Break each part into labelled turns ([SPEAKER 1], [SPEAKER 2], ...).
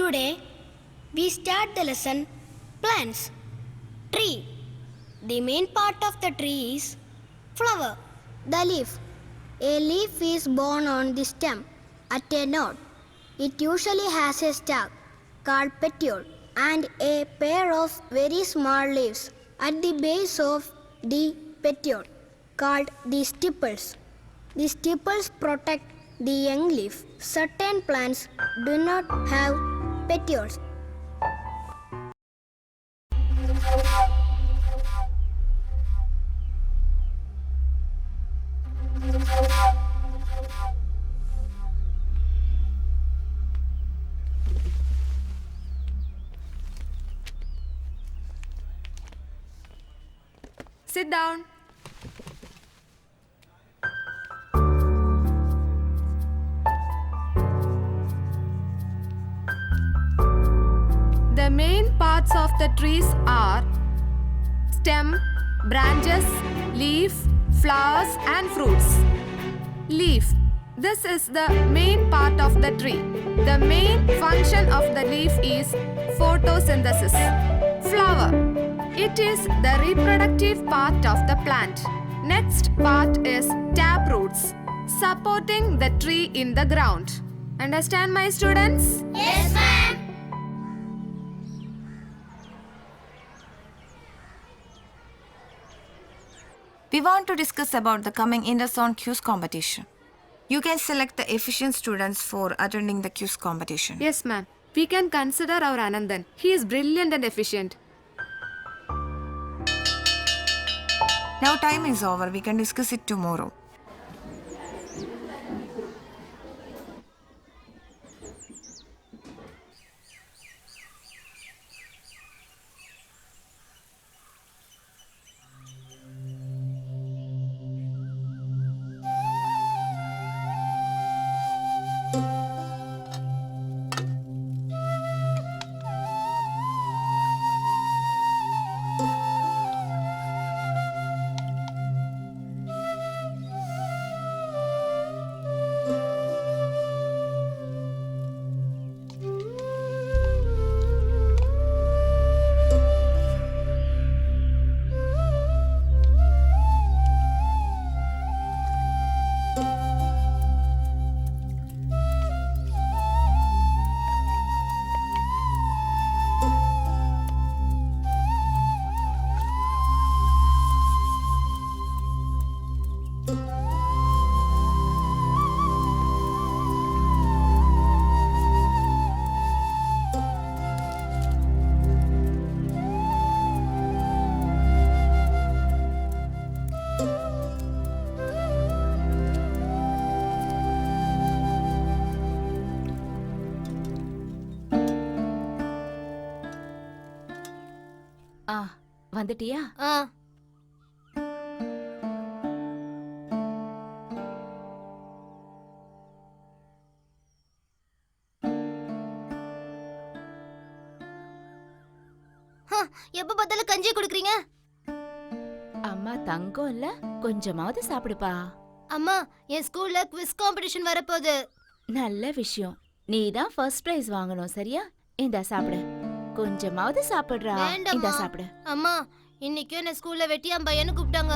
[SPEAKER 1] Today, we start the lesson Plants. Tree. The main part of the tree is flower. The leaf. A leaf is borne on the stem at a node. It usually has a stalk called petiole and a pair of very small leaves at the base of the petiole called the stipules. The stipules protect the young leaf. Certain plants do not have petioles.
[SPEAKER 2] Sit down. The main parts of the trees are stem, branches, leaf, flowers and fruits. Leaf. This is the main part of the tree. The main function of the leaf is photosynthesis. Flower. It is the reproductive part of the plant. Next part is taproots, supporting the tree in the ground. Understand, my students?
[SPEAKER 1] Yes, ma'am.
[SPEAKER 3] We want to discuss about the coming Interzone quiz competition. You can select the efficient students for attending the quiz competition.
[SPEAKER 2] Yes, ma'am. We can consider our Anandan. He is brilliant and efficient.
[SPEAKER 3] Now time is over. We can discuss it tomorrow.
[SPEAKER 4] வந்துட்டியா?
[SPEAKER 1] எப்ப பார்த்தாலும் கஞ்சி குடுக்குறீங்க?
[SPEAKER 4] அம்மா தங்கம் இல்ல, கொஞ்சமாவது சாப்பிடுப்பா.
[SPEAKER 1] அம்மா, என் ஸ்கூல்ல குவிஸ் காம்படிஷன் வரப்போகுது.
[SPEAKER 4] நல்ல விஷயம். நீ தான் ஃபர்ஸ்ட் பிரைஸ் வாங்கணும், சரியா? இந்தா சாப்பிடு. கொஞ்சமாவது சாப்பிடுறா. இந்தா சாப்பிடு.
[SPEAKER 1] அம்மா, இன்னைக்கு என்ன ஸ்கூல்ல வெட்டியாம் பையன்னு கூப்பிட்டாங்க.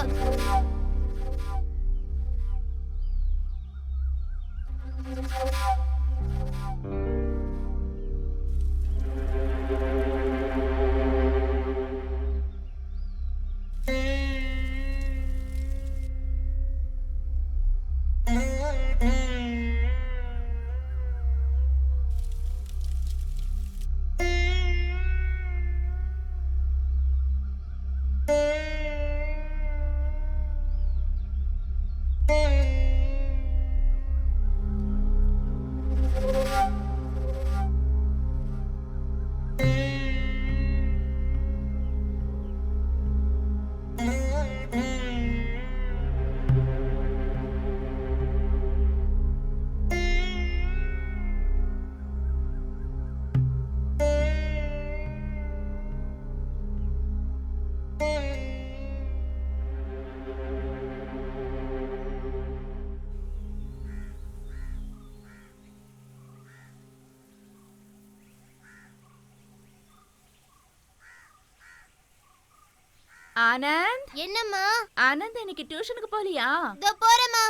[SPEAKER 4] ஆனந்த்,
[SPEAKER 1] என்னம்மா?
[SPEAKER 4] ஆனந்த் இன்னைக்கு டியூஷனுக்கு போலியா?
[SPEAKER 1] இதோ போறேம்மா.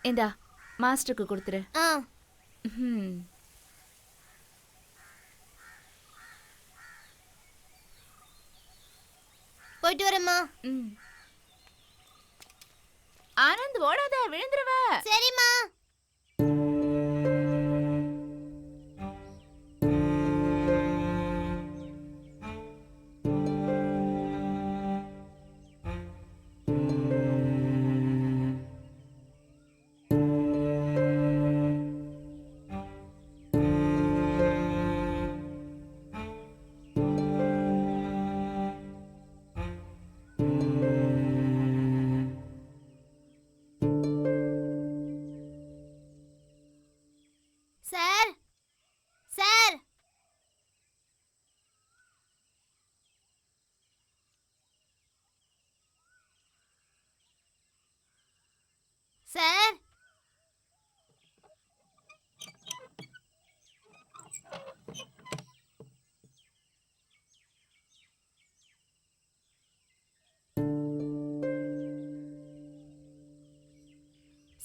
[SPEAKER 4] இந்தா மாஸ்டருக்கு கொடுத்துரு.
[SPEAKER 1] ஆ. போயிட்டு வரேம்மா.
[SPEAKER 4] ஆனந்த் ஓடாத, விழுந்துருவ.
[SPEAKER 1] சரிம்மா. Sir, sir. Sir.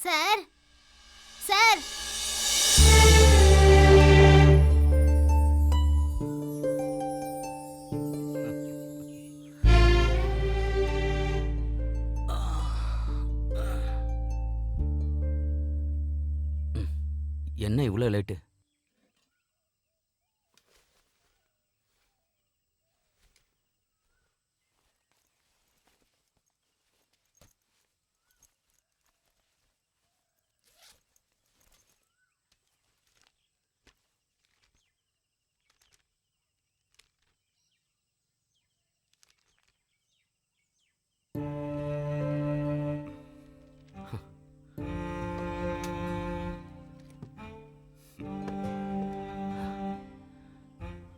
[SPEAKER 1] Sir, sir.
[SPEAKER 5] என்ன இவ்வளோ லேட்டு?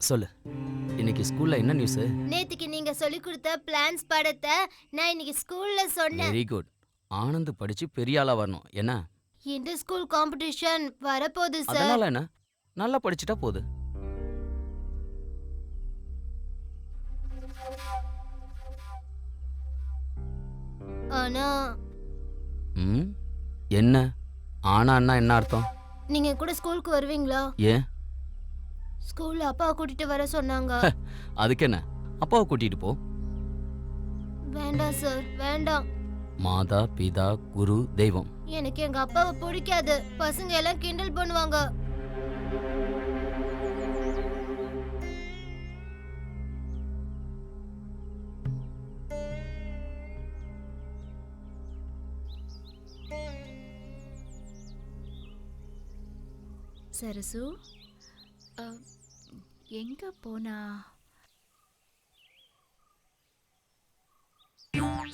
[SPEAKER 5] சொல்லு, இன்னைக்கு ஸ்கூல்ல என்ன நியூஸ்?
[SPEAKER 1] நேத்துக்கு நீங்க சொல்லி கொடுத்த பிளான்ஸ் படத்தை நான் இன்னைக்கு ஸ்கூல்ல சொன்னேன்.
[SPEAKER 5] Very good. ஆனந்த் படிச்சு பெரிய ஆளா வரணும். என்ன?
[SPEAKER 1] இன்டர் ஸ்கூல் காம்படிஷன் வரப்போகுது சார்.
[SPEAKER 5] அதனால என்ன? நல்லா படிச்சுட்டா போகுது.
[SPEAKER 1] ஆனா
[SPEAKER 5] என்ன ஆனான்னா என்ன அர்த்தம்?
[SPEAKER 1] நீங்க கூட ஸ்கூலுக்கு வருவீங்களா?
[SPEAKER 5] ஏன்?
[SPEAKER 1] ஸ்கூல்ல அப்பாவை கூட்டிட்டு வர சொன்னாங்க.
[SPEAKER 5] அதுக்கு என்ன, அப்பாவை கூட்டிட்டு போ.
[SPEAKER 1] வேண்டாம் சார், வேண்டாம்.
[SPEAKER 5] மாதா பிதா குரு தெய்வம்.
[SPEAKER 1] எனக்கு எங்க அப்பாவை பிடிக்காது. பசங்க எல்லாம் கிண்டல் பண்ணுவாங்க.
[SPEAKER 4] சரசு, எங்க போனா?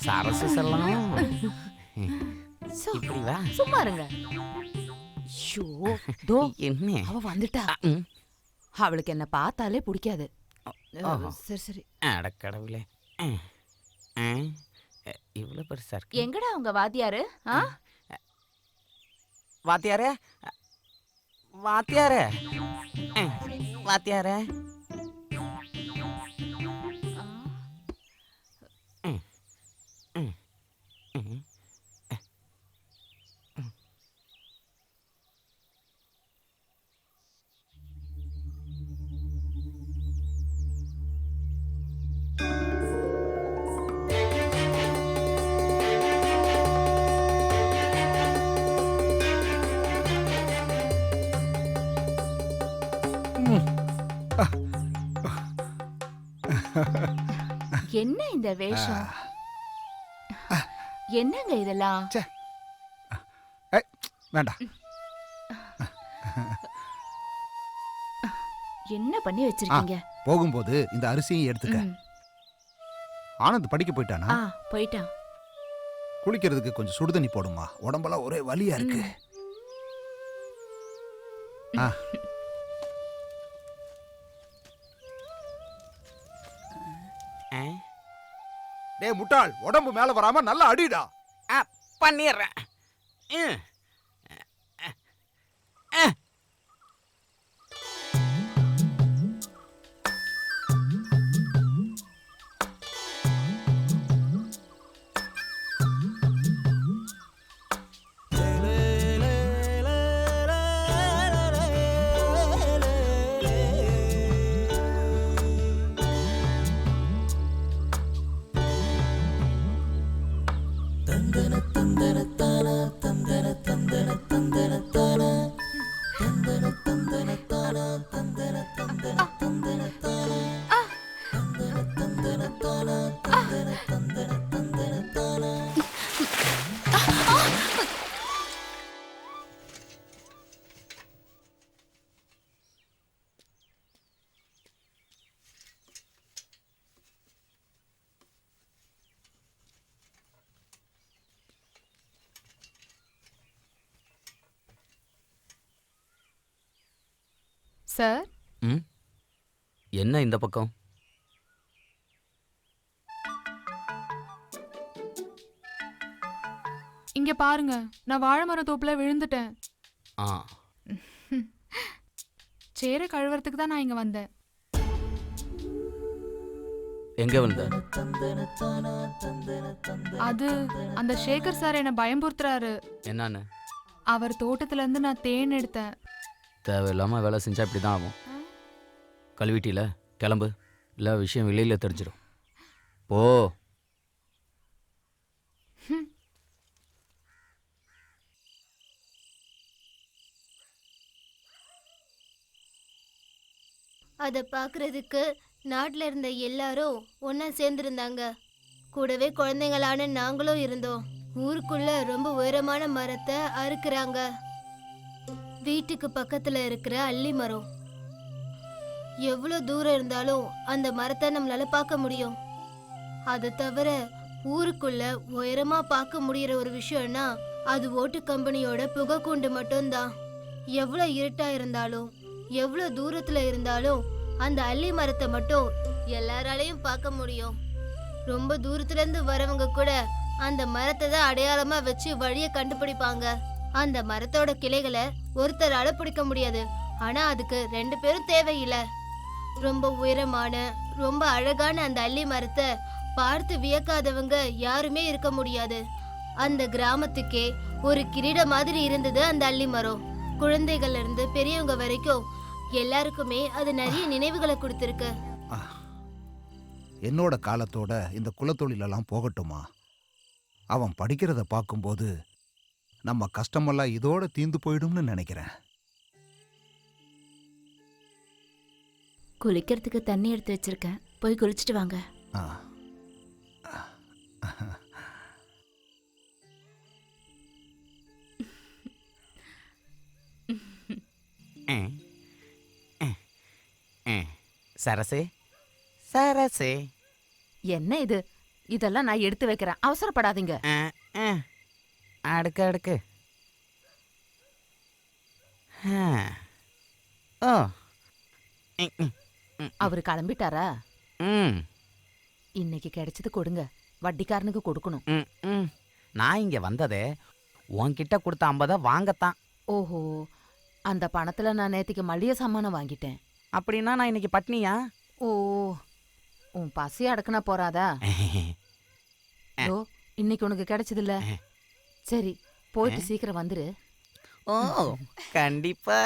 [SPEAKER 5] சரசு செல்லம், இப்படி வா.
[SPEAKER 6] சும்மா இருங்க. ஷோ, தோ
[SPEAKER 5] என்ன
[SPEAKER 6] அவ வந்துட்டா. அவளுக்கு என்ன பார்த்தாலே பிடிக்காது. சரி சரி.
[SPEAKER 5] அடக்கடவுளே, இவ்வளவு பெருசா இருக்கு.
[SPEAKER 4] எங்கடா உங்க வாத்தியாரு?
[SPEAKER 5] வாத்தியாரே, வாத்தியாரே, வாத்தியாரே.
[SPEAKER 4] என்ன இந்த வேஷம்? என்னங்க இதெல்லாம்?
[SPEAKER 7] வேண்டாம்.
[SPEAKER 4] என்ன பண்ணி வச்சிருக்கீங்க?
[SPEAKER 7] போகும்போது இந்த அரிசியை எடுத்துக்க. ஆனந்த் படிக்க போயிட்டானா?
[SPEAKER 4] போயிட்டான்.
[SPEAKER 7] குளிக்கிறதுக்கு கொஞ்சம் சுடுதண்ணி போடுமா, உடம்பெல்லாம் ஒரே வலியா இருக்கு. டேய் முட்டாள், உடம்பு மேல வராம நல்லா அடிடா.
[SPEAKER 5] பண்ணிடுறேன்.
[SPEAKER 2] சார்,
[SPEAKER 5] ம் என்ன இந்த பக்கம்?
[SPEAKER 2] இங்க பாருங்க, நான் வாழை மர தோப்புல விழுந்துட்டேன்.
[SPEAKER 5] ஆ
[SPEAKER 2] சேர கழுவுறதுக்கு தான் நான் இங்க வந்தேன்.
[SPEAKER 5] எங்க வந்த?
[SPEAKER 2] அது அந்த சேகர் சார் என்ன பயம்புறுத்துறாரு.
[SPEAKER 5] என்னன்னு?
[SPEAKER 2] அவர் தோட்டத்துல இருந்து நான் தேன் எடுத்தேன்.
[SPEAKER 5] தேவையில்லாம வேலை செஞ்சா இப்படி தான் ஆகும். கழுவிட்டில கிளம்பு, இல்லை விஷயம் வெளியில தெரிஞ்சிடும். போ.
[SPEAKER 1] அதை பார்க்கறதுக்கு நாட்டில் இருந்த எல்லாரும் ஒன்றா சேர்ந்துருந்தாங்க. கூடவே குழந்தைங்களான நாங்களும் இருந்தோம். ஊருக்குள்ள ரொம்ப உயரமான மரத்தை அறுக்குறாங்க. வீட்டுக்கு பக்கத்துல இருக்கிற அல்லி மரம். எவ்வளோ தூரம் இருந்தாலும் அந்த மரத்தை நம்மளால பார்க்க முடியும். அதை தவிர ஊருக்குள்ள உயரமா பார்க்க முடியற ஒரு விஷயம்னா அது ஓட்டு கம்பெனியோட புகைக்கூண்டு மட்டும்தான். எவ்வளோ இருட்டா இருந்தாலும் எவ்வளோ தூரத்துல இருந்தாலும் அந்த அல்லி மரத்தை மட்டும் எல்லாராலையும் பார்க்க முடியும். ரொம்ப தூரத்துல இருந்து வரவங்க கூட அந்த மரத்தை தான் அடையாளமா வச்சு வழியை கண்டுபிடிப்பாங்க. அந்த மரத்தோட கிளைகளை ஒருத்தரால பிடிக்க முடியாது, ஆனா அதுக்கு 2 பேரும் தேவையில்லை. ரொம்ப உயரமான ரொம்ப அழகான அந்த அல்லி மரத்தை பார்த்து வியக்காதவங்க யாருமே இருக்க முடியாது. அந்த கிராமத்துக்கே ஒரு கிரீட மாதிரி இருந்தது அந்த அல்லி மரம். குழந்தைகள்ல இருந்து பெரியவங்க வரைக்கும் எல்லாருக்குமே அது நிறைய நினைவுகளை கொடுத்திருக்கு.
[SPEAKER 7] என்னோட காலத்தோட இந்த குலத்தொழிலெல்லாம் போகட்டுமா? அவன் படிக்கிறத பார்க்கும்போது நம்ம கஷ்டமெல்லாம் இதோட தீந்து போயிடும்னு நினைக்கிறேன்.
[SPEAKER 4] குளிக்கிறதுக்கு தண்ணி எடுத்து வச்சிருக்கேன், போய் குளிச்சுட்டு வாங்க.
[SPEAKER 7] ஆ.
[SPEAKER 5] சரசே சரசே,
[SPEAKER 6] என்ன இது? இதெல்லாம் நான் எடுத்து வைக்கிறேன், அவசரப்படாதீங்க.
[SPEAKER 5] அடுக்கு அடுக்கு. ஓ,
[SPEAKER 6] அவரு கிளம்பிட்டாரா?
[SPEAKER 5] ம்
[SPEAKER 6] இன்னைக்கு கிடைச்சது கொடுங்க, வட்டிக்காரனுக்கு கொடுக்கணும்.
[SPEAKER 5] நான் இங்க வந்ததே உன்கிட்ட கொடுத்த 50 வாங்கத்தான்.
[SPEAKER 6] ஓஹோ, அந்த பணத்துல நான் நேத்திக்கு மளிகை சாமானம் வாங்கிட்டேன்.
[SPEAKER 5] அப்படின்னா நான் இன்னைக்கு பட்னியா?
[SPEAKER 6] ஓ, உன் பசி அடக்குனா போறாதா? ஓ, இன்னைக்கு உனக்கு கிடைச்சதில்ல. சரி, போயிட்டு சீக்கிரம் வந்துரு.
[SPEAKER 5] ஓ, கண்டிப்பா.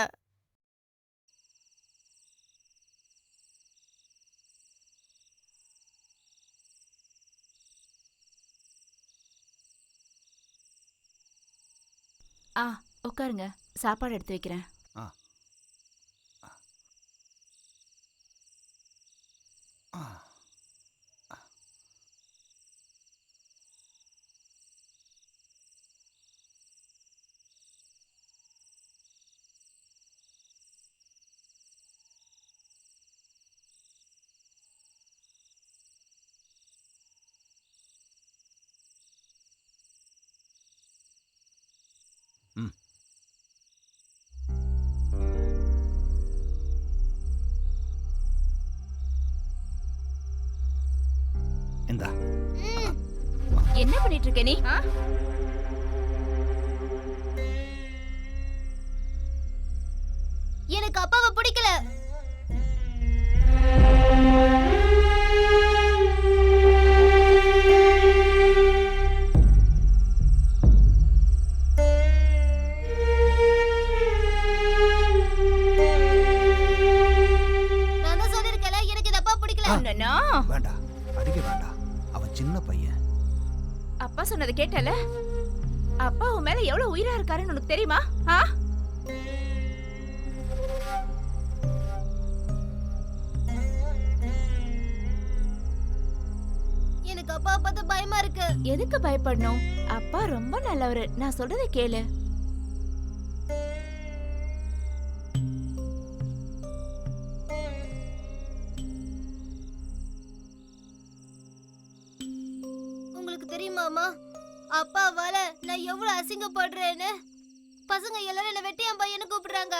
[SPEAKER 4] உட்காருங்க, சாப்பாடு எடுத்து வைக்கிறேன்.
[SPEAKER 7] ஆ. ஆ. ம். இந்தா.
[SPEAKER 4] என்ன பண்ணிட்டு இருக்க நீ?
[SPEAKER 1] எனக்கு அப்பாவை பிடிக்கல. நான் தான் சொல்லிருக்கல, எனக்கு இந்த அப்பா பிடிக்கல.
[SPEAKER 7] வேண்டாம், அடிக்க வேண்டாம். அவன் சின்ன பையன்.
[SPEAKER 4] அப்பா சொன்னதை கேட்டல? அப்பா உன் மேல எவ்வளவு உயிரா இருக்காருன்னு உனக்கு தெரியுமா? ஆ?
[SPEAKER 1] எனக்கு அப்பா பார்த்து பயமா இருக்கு.
[SPEAKER 4] எதுக்கு பயப்படணும்? அப்பா ரொம்ப நல்லவரு. நான் சொல்றதை கேளு.
[SPEAKER 1] உங்களுக்கு தெரியுமாமா, அப்பாவால நான் எவ்வளவு அசிங்கப்படுறேன்னு. பசங்க எல்லாரும் என்ன வெட்டியான் பையன்னு கூப்பிடுறாங்க.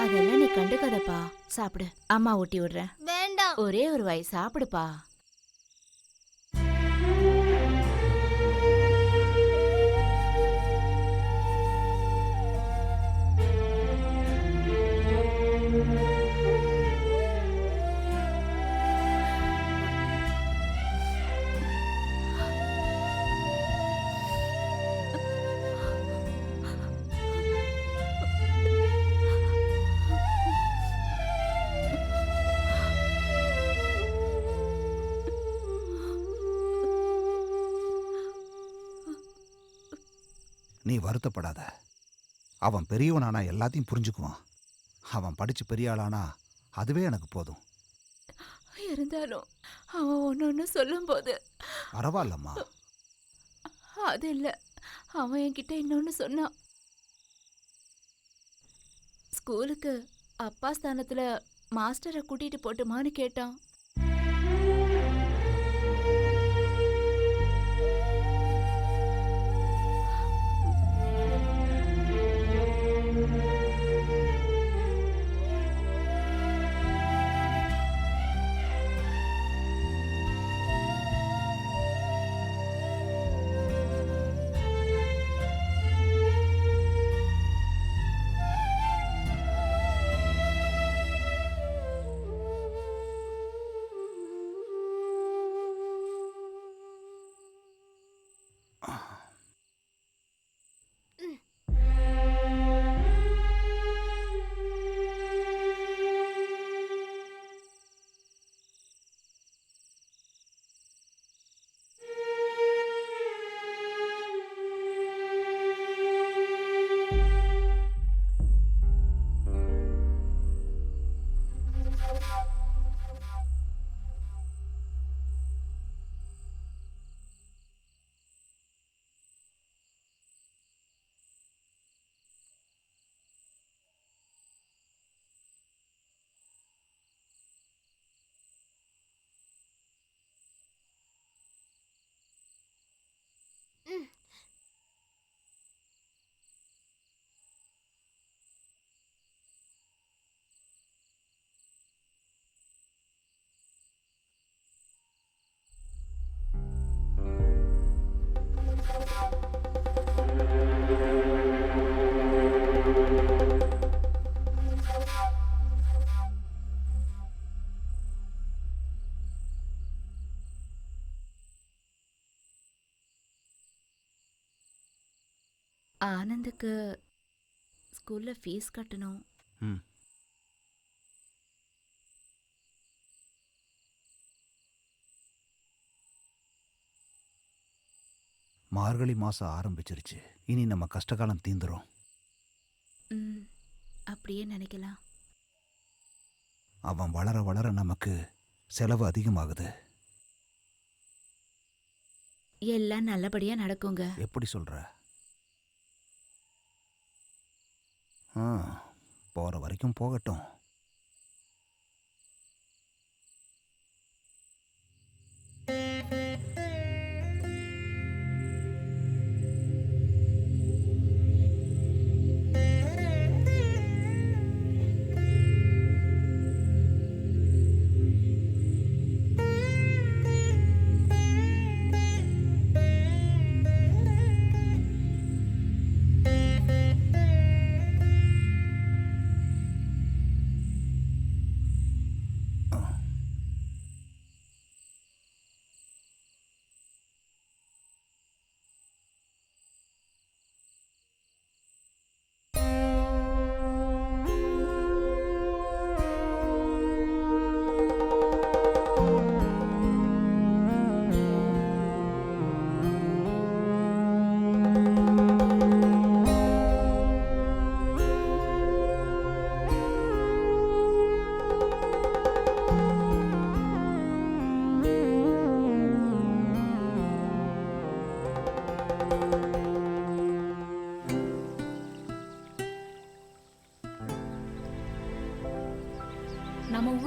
[SPEAKER 4] அதெல்லாம் நீ கண்டுக்காதப்பா. சாப்பிடு. அம்மா ஊட்டி விடுறேன்.
[SPEAKER 1] வேண்டாம்.
[SPEAKER 4] ஒரே ஒரு வாய் சாப்பிடுப்பா.
[SPEAKER 7] நீ வருத்தப்படாத. அவன் பெரியவனானா எல்லாத்தையும் புரிஞ்சுக்குவான். அவன் படிச்சு பெரிய ஆளானா அதுவே எனக்கு போதும்.
[SPEAKER 4] இருந்தாலும் அவன் ஒன்னு சொல்லும்போது
[SPEAKER 7] பரவாயில்லம்மா.
[SPEAKER 4] அது இல்ல, அவன் என்கிட்ட இன்னொன்னு சொன்னான். ஸ்கூலுக்கு அப்பா ஸ்தானத்துல மாஸ்டரை கூட்டிட்டு போட்டுமான்னு கேட்டான். ஆனந்துக்கு ஸ்கூல்ல ஃபீஸ் கட்டணும்.
[SPEAKER 7] ம். மார்கழி மாசம் ஆரம்பிச்சிருச்சு. இனி நம்ம கஷ்டகாலம் தீந்துரும்.
[SPEAKER 4] ம், அப்படியே நினைக்கலாம்.
[SPEAKER 7] அவன் வளர வளர நமக்கு செலவு அதிகமாகுது.
[SPEAKER 4] எல்லாம் நல்லபடியா நடக்குங்க.
[SPEAKER 7] எப்படி சொல்ற? போற வரைக்கும் போகட்டும்.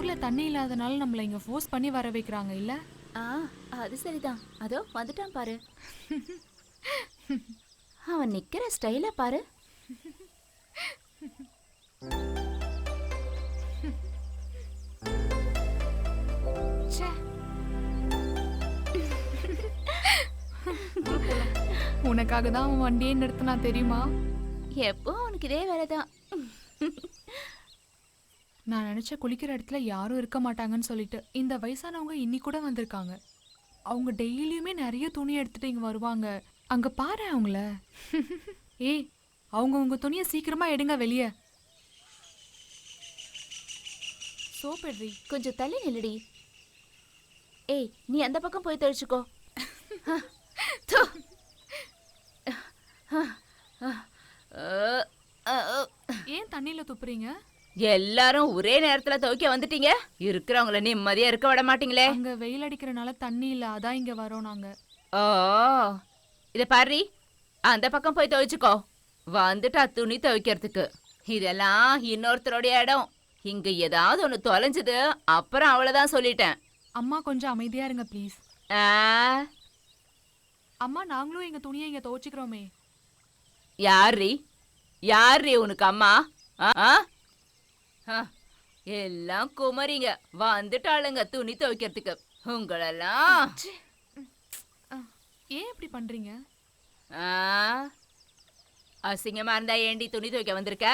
[SPEAKER 8] ஊர்ல தண்ணி இல்லாதனால நம்மள இங்க ஃபோர்ஸ் பண்ணி வர வைக்கிறாங்க இல்ல?
[SPEAKER 4] ஆ அது சரிதான். அதோ வந்துட்டான் பாரு. அவன் நிக்கிற ஸ்டைல பாரு.
[SPEAKER 8] ச்சே. உனக்காக தான் அவன் வண்டியே நிறுத்தினா தெரியுமா?
[SPEAKER 4] எப்போ அவனுக்கு இதே வேலைதான்.
[SPEAKER 8] நான் நினைச்ச குளிக்கிற இடத்துல யாரும் இருக்க மாட்டாங்கன்னு சொல்லிட்டு இந்த வயசானவங்க இன்னி கூட வந்திருக்காங்க. அவங்க டெய்லியுமே நிறைய துணி எடுத்துட்டு இங்க வருவாங்க. அங்க பாரு அவங்கள. ஏய், அவங்க உங்க துணியை சீக்கிரமா எடுங்க வெளியே. சோப் எடுறி.
[SPEAKER 4] கொஞ்சம் தள்ளி நில்லுடி. ஏய், நீ அந்த பக்கம் போய் தெளிச்சுக்கோ.
[SPEAKER 8] ஏன் தண்ணியில துப்புறீங்க?
[SPEAKER 6] எல்லாரும் ஒரே நேரத்துல துவைக்க வந்துட்டீங்க. இருக்கிறவங்கள நிம்மதியா இருக்க விட மாட்டீங்களே.
[SPEAKER 8] அங்க வெயில் அடிக்கிறனால தண்ணி இல்ல, அதான் இங்க வரோம் நாங்க.
[SPEAKER 6] ஓ, இத பாரு, அந்த பக்கம் போய் துவைச்சுக்கோ. வந்துட்டா துணி துவைக்கிறதுக்கு. இதெல்லாம் இன்னொருத்தருடைய இடம். இங்க ஏதாவது ஒண்ணு தொலைஞ்சது அப்புறம் அவ்வளவுதான் சொல்லிட்டேன்.
[SPEAKER 8] அம்மா கொஞ்சம் அமைதியா இருங்க ப்ளீஸ்.
[SPEAKER 6] ஆ,
[SPEAKER 8] அம்மா நாங்களும் எங்க துணியை இங்க துவைச்சுக்கிறோமே.
[SPEAKER 6] யாரு உனக்கு அம்மா? ஆ? ஆ, எல்லாம் குமரிங்க வந்துட்டாளுங்க துணி துவைக்கிறதுக்கு. உங்களெல்லாம்
[SPEAKER 8] ஏன் இப்படி பண்றீங்க?
[SPEAKER 6] ஆ, அசிங்கமா இருந்தா ஏண்டி துணி துவைக்க வந்திருக்க?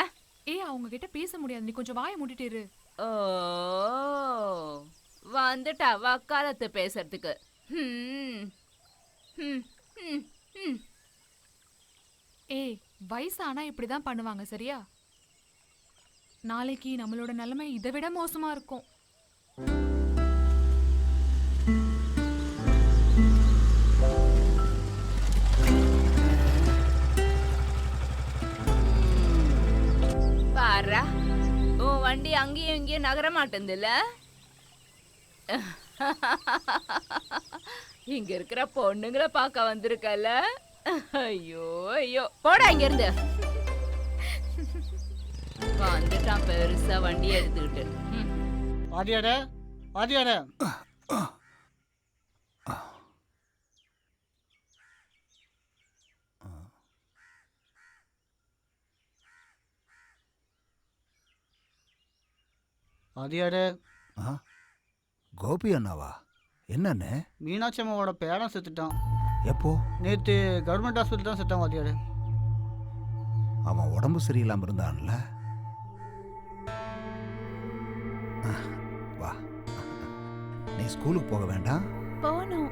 [SPEAKER 8] ஏய், அவங்க கிட்ட பேச முடியாது, நீ கொஞ்சம் வாயை மூடிட்டு இரு.
[SPEAKER 6] ஓ, வந்துட்டா வக்காலத்து பேசுறதுக்கு.
[SPEAKER 8] ஏய், வயசானா இப்படிதான் பண்ணுவாங்க சரியா? நாளைக்கு நம்மளோட நிலைமை இதை விட மோசமா இருக்கும்.
[SPEAKER 6] பாரா, உன் வண்டி அங்கேயும் இங்கேயும் நகர மாட்டேங்குதுல்ல. இங்க இருக்கிற பொண்ணுங்களை பார்க்க வந்திருக்கல. ஐயோ ஐயோ, போடா இங்க இருந்து. வந்துட்டான் பெருசா வண்டி எடுத்துக்கிட்டு.
[SPEAKER 9] வாதியாரே, வாதியாரே. வாதியாரே.
[SPEAKER 7] கோபி அண்ணாவா? என்னண்ணே?
[SPEAKER 9] மீனாட்சி அம்மாவோட பேரன் செத்துட்டான்.
[SPEAKER 7] எப்போ?
[SPEAKER 9] நேற்று கவர்மெண்ட் ஹாஸ்பிட்டல் தான் செத்தான் வாதியாரே.
[SPEAKER 7] அவன் உடம்பு சரியில்லாம இருந்தான்ல. வா, நீ ஸ்கூலுக்கு போக வேண்டாம்.
[SPEAKER 4] போகணும்.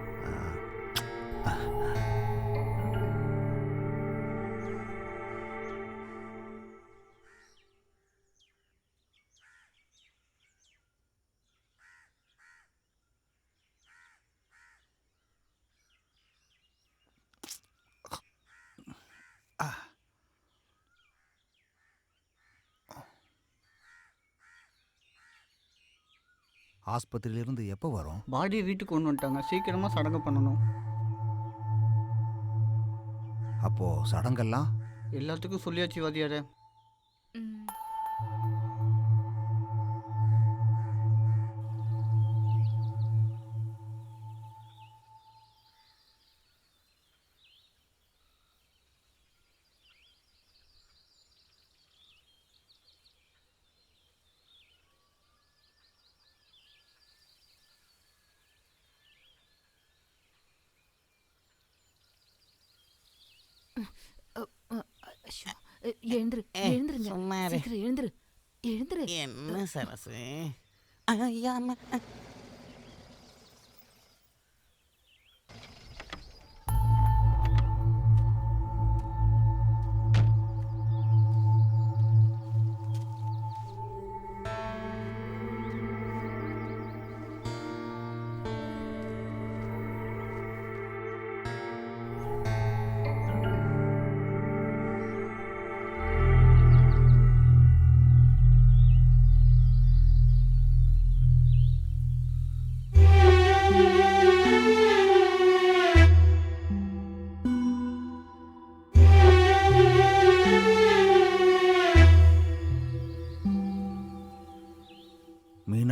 [SPEAKER 7] ஆஸ்பத்திரியிலிருந்து எப்போ வரும்?
[SPEAKER 9] பாடியை வீட்டுக்கு கொண்டு வந்துட்டாங்க. சீக்கிரமாக சடங்கு பண்ணணும்.
[SPEAKER 7] அப்போ சடங்கெல்லாம்
[SPEAKER 9] எல்லாத்துக்கும் சொல்லியாச்சு வாதியாரே.
[SPEAKER 6] எழுந்துரு, எழுந்துருங்க. சீக்கிரம் எழுந்துரு, எழுந்துரு.
[SPEAKER 10] என்ன சரசு? ஐயாம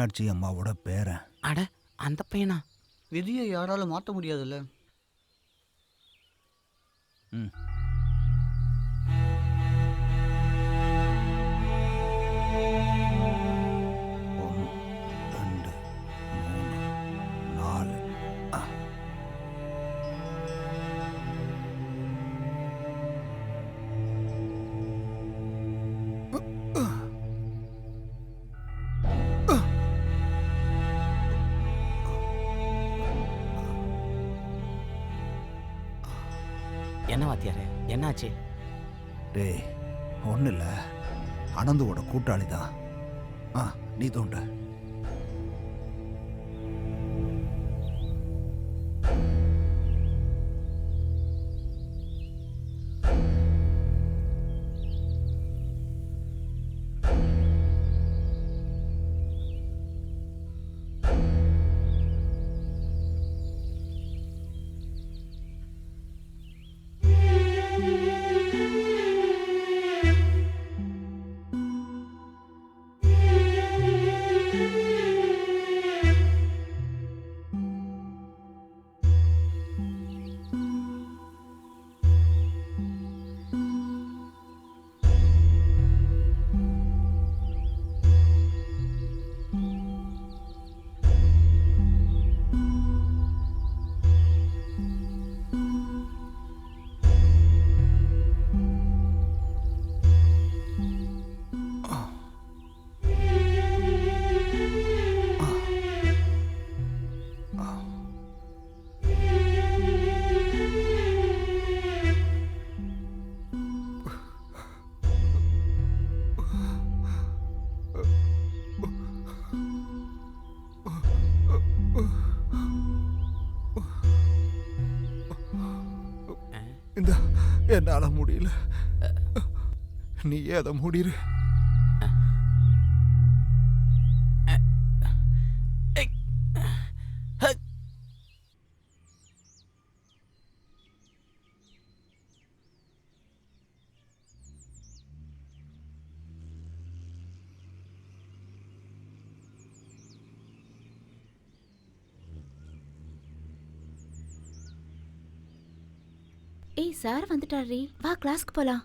[SPEAKER 7] மீனாட்சி அம்மாவோட பேரன்.
[SPEAKER 10] அட அந்த பையனா?
[SPEAKER 9] விதியை யாராலும் மாற்ற முடியாதுல்ல.
[SPEAKER 7] ம். ஒன்று, ரெண்டு, மூணு, நாலு.
[SPEAKER 10] என்ன வாத்தியாரே, என்னாச்சு?
[SPEAKER 7] டேய், ஒன்றும் இல்லை, அனந்துவோட கூட்டாளி தான். நீ தோண்ட. என்னால முடியல, நீயே அதை முடிரு.
[SPEAKER 4] ஏய் சார் வந்துட்டாரே, வா கிளாஸ்க்கு போலாம்.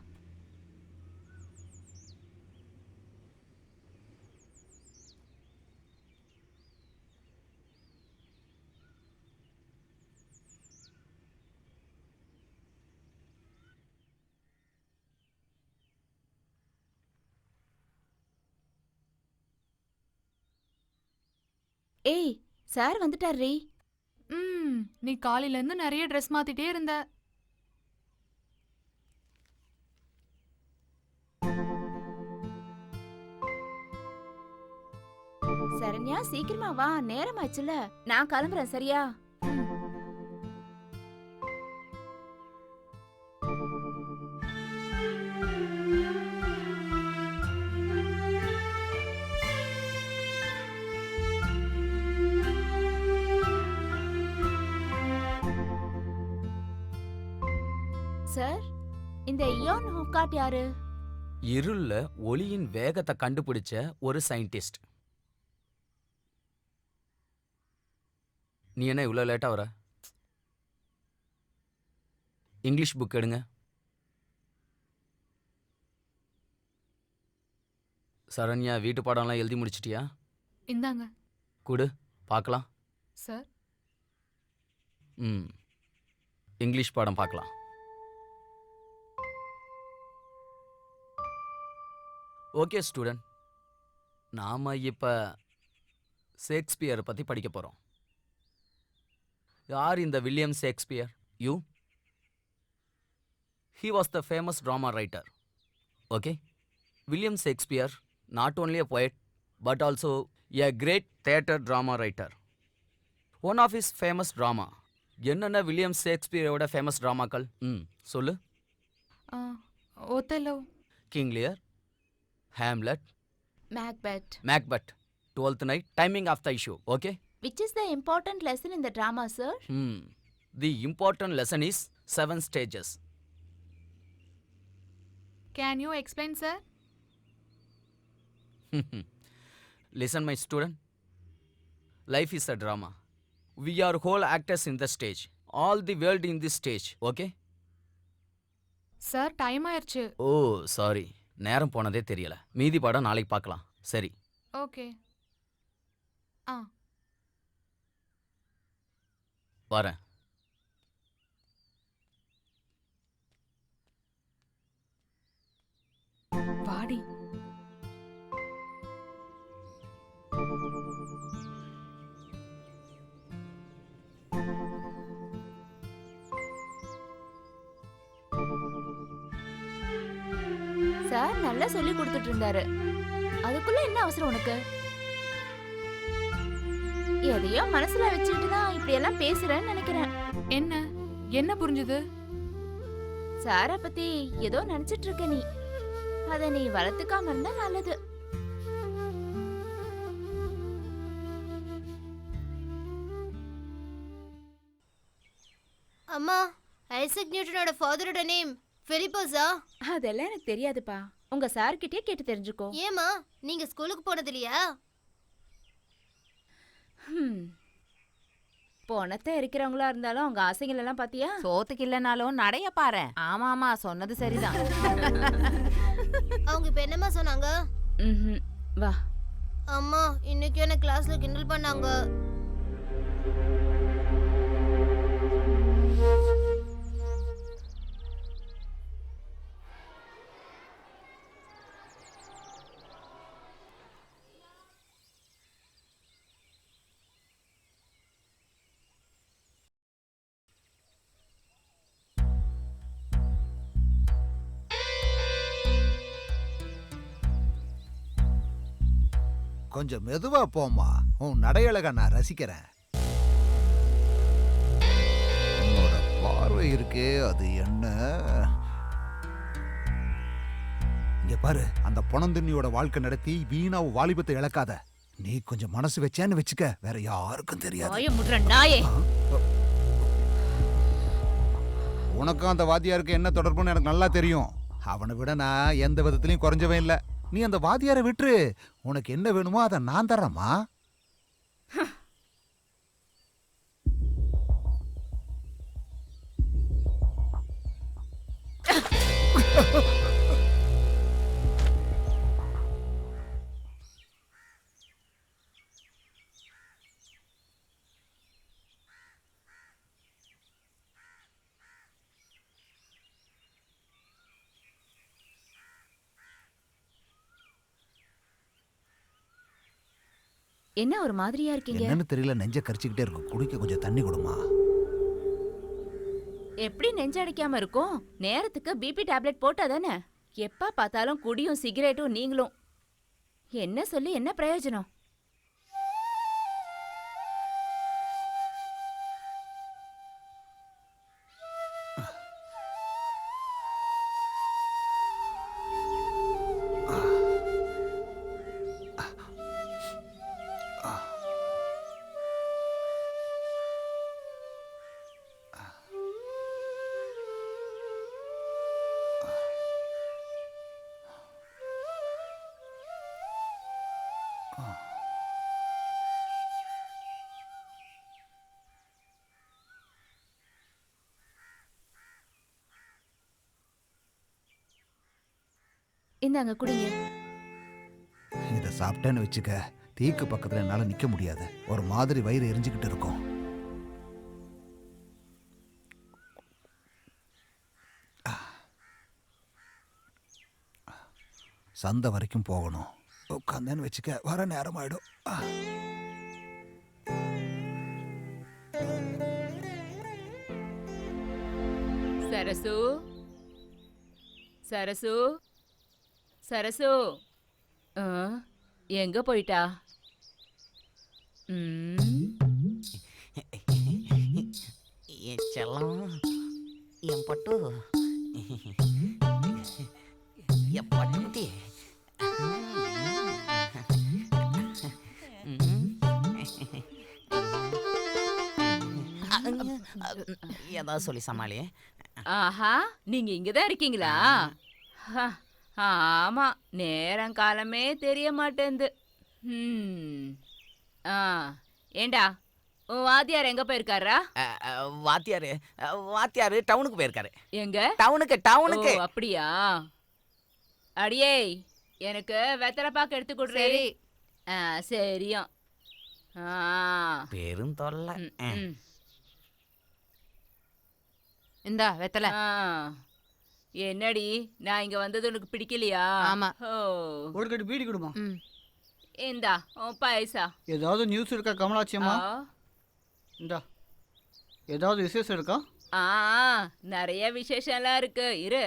[SPEAKER 4] ஏய் சார் வந்துட்டாரே.
[SPEAKER 8] நீ காலையிலேருந்து நிறைய ட்ரெஸ் மாத்திட்டே இருந்த.
[SPEAKER 4] சரண்யா சீக்கிரமா வா, நேரம் ஆச்சுல. நான் கிளம்புறேன் சரியா? சார், இந்த இயோன் ஹுக்காட் யாரு?
[SPEAKER 5] இருள்ல ஒளியின் வேகத்தை கண்டுபிடிச்ச ஒரு சயின்டிஸ்ட். நீ என்ன இவ்வளோ லேட்டாக வர? இங்கிலீஷ் புக் எடுங்க. சரண்யா, வீட்டு பாடம்லாம் எழுதி முடிச்சிட்டியா?
[SPEAKER 8] இந்தாங்க.
[SPEAKER 5] கொடு பார்க்கலாம்.
[SPEAKER 8] சார்.
[SPEAKER 5] இங்கிலீஷ் பாடம் பார்க்கலாம். ஓகே ஸ்டூடெண்ட், நாம் இப்போ ஷேக்ஸ்பியரை பற்றி படிக்க போகிறோம். யார் இந்த William Shakespeare? You? He was the famous drama writer. Okay? William Shakespeare, not only a poet, but also a great theatre drama writer. One of his famous drama. என்னென்ன வில்லியம் ஷேக்ஸ்பியரோட famous ட்ராமாக்கள்? சொல்லு.
[SPEAKER 8] Othello,
[SPEAKER 5] King Lear, Hamlet,
[SPEAKER 4] Macbeth,
[SPEAKER 5] 12th night, timing of the issue. Okay?
[SPEAKER 4] Which is the important lesson in the drama, sir?
[SPEAKER 5] The important lesson is 7 stages.
[SPEAKER 8] Can you explain, sir?
[SPEAKER 5] Listen, my student. Life is a drama. We are whole actors in the stage. All the world in this stage, okay?
[SPEAKER 8] Sir time ஆயிடுச்சு.
[SPEAKER 5] ஓ sorry, நேரம் போனதே தெரியல. மீதி படம் நாளைக்கு பார்க்கலாம். சரி,
[SPEAKER 8] okay. ஆ
[SPEAKER 5] வரேன்.
[SPEAKER 8] வாடி.
[SPEAKER 4] சார் நல்லா சொல்லி கொடுத்துட்டு இருந்தாரு. அதுக்குள்ள என்ன அவசரம் உனக்கு? எதையோ மனசுல வச்சுக்கிட்டு தான் இப்படி எல்லாம் பேசுறேன்னு நினைக்கிறேன்.
[SPEAKER 8] என்ன என்ன புரிஞ்சுது?
[SPEAKER 4] சார பத்தி ஏதோ நினைச்சிட்டு இருக்க நீ. அத நீ வளர்த்துக்காம இருந்தா நல்லது.
[SPEAKER 1] அம்மா, ஐசக் நியூட்டனோட ஃபாதரோட நேம் பிலிப்போஸா?
[SPEAKER 4] அதெல்லாம் எனக்கு தெரியாதுப்பா. உங்க சார் கிட்டே கேட்டு தெரிஞ்சுக்கோ.
[SPEAKER 1] ஏமா, நீங்க ஸ்கூலுக்கு போனது இல்லையா?
[SPEAKER 4] போனத்தை இருக்கிறவங்களா இருந்தாலும் அவங்க ஆசைகள் எல்லாம் பாத்தியா?
[SPEAKER 6] சோத்துக்கு இல்லைனாலும் நடைய பாரு. ஆமா ஆமா, சொன்னது சரிதான்.
[SPEAKER 1] அவங்க இப்ப என்னம்மா சொன்னாங்க?
[SPEAKER 4] வா.
[SPEAKER 1] அம்மா, இன்னைக்கு என்ன கிளாஸ்ல கிண்டல் பண்ணாங்க.
[SPEAKER 7] கொஞ்சம் மெதுவா போம்மா. உன் நடையழக நான் ரசிக்கிறேன். உன்னோட பார்வை இருக்கே, அது என்ன? இங்க பாரு, அந்த பொணந்தின்னியோட வாழ்க்கை நடத்தி வீணா வாலிபத்தை இழக்காத. நீ கொஞ்சம் மனசு வச்சேன்னு வச்சுக்க, வேற யாருக்கும் தெரியாது.
[SPEAKER 6] நாயே,
[SPEAKER 7] உனக்கும் அந்த வாத்தியாருக்கு என்ன தொடர்புன்னு எனக்கு நல்லா தெரியும். அவனை விட நான் எந்த விதத்திலையும் குறைஞ்சவன் இல்லை. நீ அந்த வாத்தியாரை விட்டுரு. உனக்கு என்ன வேணுமோ அதை நான் தரேம்மா.
[SPEAKER 4] என்ன ஒரு மாதிரியா இருக்கீங்க?
[SPEAKER 7] என்னன்னு தெரியல, நெஞ்ச கரிச்சுக்கிட்டே இருக்கு. குடிக்க கொஞ்சம் தண்ணி கொடுமா.
[SPEAKER 4] எப்படி நெஞ்சடிக்காம இருக்கும்? நேரத்துக்கு பிபி டேப்லெட் போட்டாதானே? எப்ப பார்த்தாலும் குடியும் சிகரெட்டும் நீங்களும். என்ன சொல்லி என்ன பிரயோஜனம்? இந்தாங்க குடிங்க.
[SPEAKER 7] இதை சாப்பிட்டேன்னு வச்சுக்க, தீக்கு பக்கத்துல என்னால நிக்க முடியாது. ஒரு மாதிரி வயிறு எரிஞ்சுக்கிட்டு இருக்கும். சந்தை வரைக்கும் போகணும். உட்காந்தேன்னு வச்சுக்க, வர நேரம் ஆயிடும்.
[SPEAKER 6] சரசு, சரசு, சரசு, எங்க போயிட்டா?
[SPEAKER 10] என் செல்லம், என் பட்டு, என் பட்டுக்குட்டி. ஏதாவது சொல்லி சமாளி.
[SPEAKER 6] ஆஹா, நீங்க இங்கதான் இருக்கீங்களா? ஆமா, நேரம் காலமே தெரிய மாட்டேங்குது. ஏண்டா உன் வாத்தியார் எங்க போயிருக்காரா?
[SPEAKER 10] வாத்தியாரு வாத்தியாரு டவுனுக்கு போயிருக்காரு.
[SPEAKER 6] எங்க?
[SPEAKER 10] டவுனுக்கு.
[SPEAKER 6] ஓ, அப்படியா? அடியே, எனக்கு வெத்தலை பாக்கு எடுத்து கொடுறே.
[SPEAKER 2] சரி.
[SPEAKER 6] சரியா.
[SPEAKER 10] பெரும் தொல்லை.
[SPEAKER 2] இந்தா வெத்தலை.
[SPEAKER 6] என்னடி, நான் இங்க வந்தது உனக்கு பிடிக்கலையா?
[SPEAKER 2] ஆமா.
[SPEAKER 6] ஓ,
[SPEAKER 9] ஒரு கட்டு பீடி கொடுமா.
[SPEAKER 2] ம்.
[SPEAKER 6] இந்தா உன் பைசா.
[SPEAKER 9] ஏதாவது நியூஸ் இருக்கா கமலாட்சி அம்மா? இந்தா ஏதாவது விசேஷம் இருக்கா?
[SPEAKER 6] நிறைய விசேஷம்லாம் இருக்கு, இரு.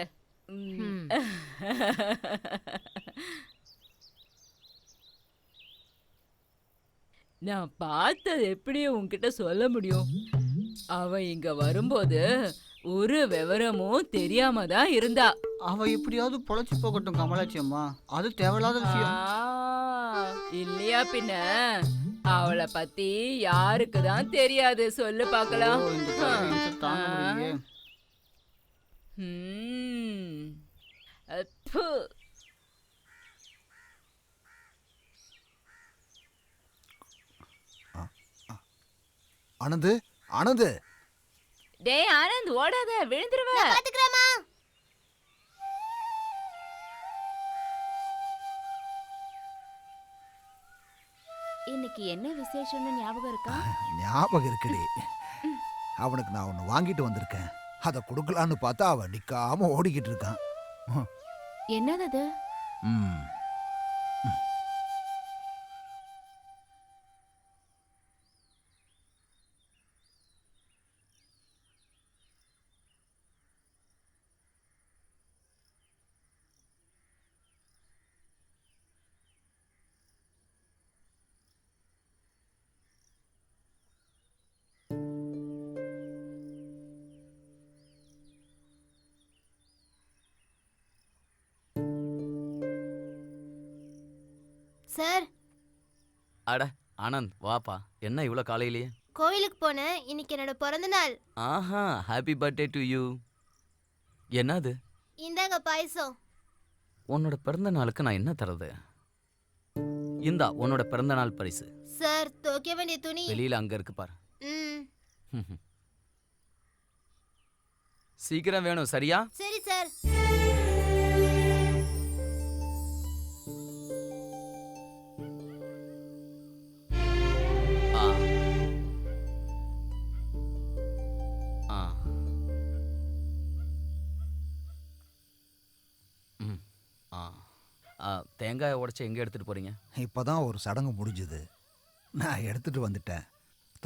[SPEAKER 2] ம்.
[SPEAKER 6] நான் பார்த்தது எப்படி உன்கிட்ட சொல்ல முடியும்? அவ இங்க வரும்போது ஒரு விவரமும் தெரியாம தான் இருந்தா.
[SPEAKER 9] அவ எப்படியாவது பொழைச்சு போகட்டும் கமலாட்சி அம்மா, அது தேவையில்லாத விஷயம்.
[SPEAKER 6] இல்லையா பின்ன? அவளை பத்தி யாருக்கு தான் தெரியாது, சொல்லு பார்க்கலாம்.
[SPEAKER 9] ஓ, இந்த கதையை தாங்க முடியலையே.
[SPEAKER 6] அப்பு.
[SPEAKER 7] ஆனந்து, ஆனந்து.
[SPEAKER 6] டேய் ஆனந்த், ஓடாத, விழுந்துருவ.
[SPEAKER 1] பாத்துக்கிறேமா.
[SPEAKER 6] இன்னைக்கு என்ன விசேஷம்னு ஞாபகம் இருக்கா?
[SPEAKER 7] ஞாபகம் இருக்குடி. அவனுக்கு நான் ஒன்று வாங்கிட்டு வந்திருக்கேன். அதை கொடுக்கலான்னு பார்த்தா அவன் நிற்காம ஓடிக்கிட்டு இருக்கான்.
[SPEAKER 6] என்னது அது?
[SPEAKER 7] ம்.
[SPEAKER 1] சார்,
[SPEAKER 5] அட ஆனந்த், வாப்பா. என்ன இவ்வளோ காலையிலேயே?
[SPEAKER 1] கோயிலுக்கு போனேன். இன்னைக்கு என்னோட பிறந்த நாள்.
[SPEAKER 5] ஆஹா, ஹாப்பி பர்த்டே டு யூ. என்னது?
[SPEAKER 1] இந்தாங்க பாயசம்.
[SPEAKER 5] உன்னோட பிறந்த நாளுக்கு நான் என்ன தரது? இந்தா உன்னோட பிறந்த நாள் பரிசு.
[SPEAKER 1] சார், துவைக்க வேண்டிய துணி
[SPEAKER 5] வெளியில அங்க இருக்கு பாரு.
[SPEAKER 1] ம்.
[SPEAKER 5] சீக்கிரம் வேணும், சரியா?
[SPEAKER 1] சரி சார்.
[SPEAKER 5] ஆ. ஆ. ம். ஆ. தேங்காயை உடைச்சு எங்க எடுத்துட்டு போறீங்க?
[SPEAKER 7] இப்பதான் ஒரு சடங்கு முடிஞ்சுது. நான் எடுத்துட்டு வந்துட்டேன்.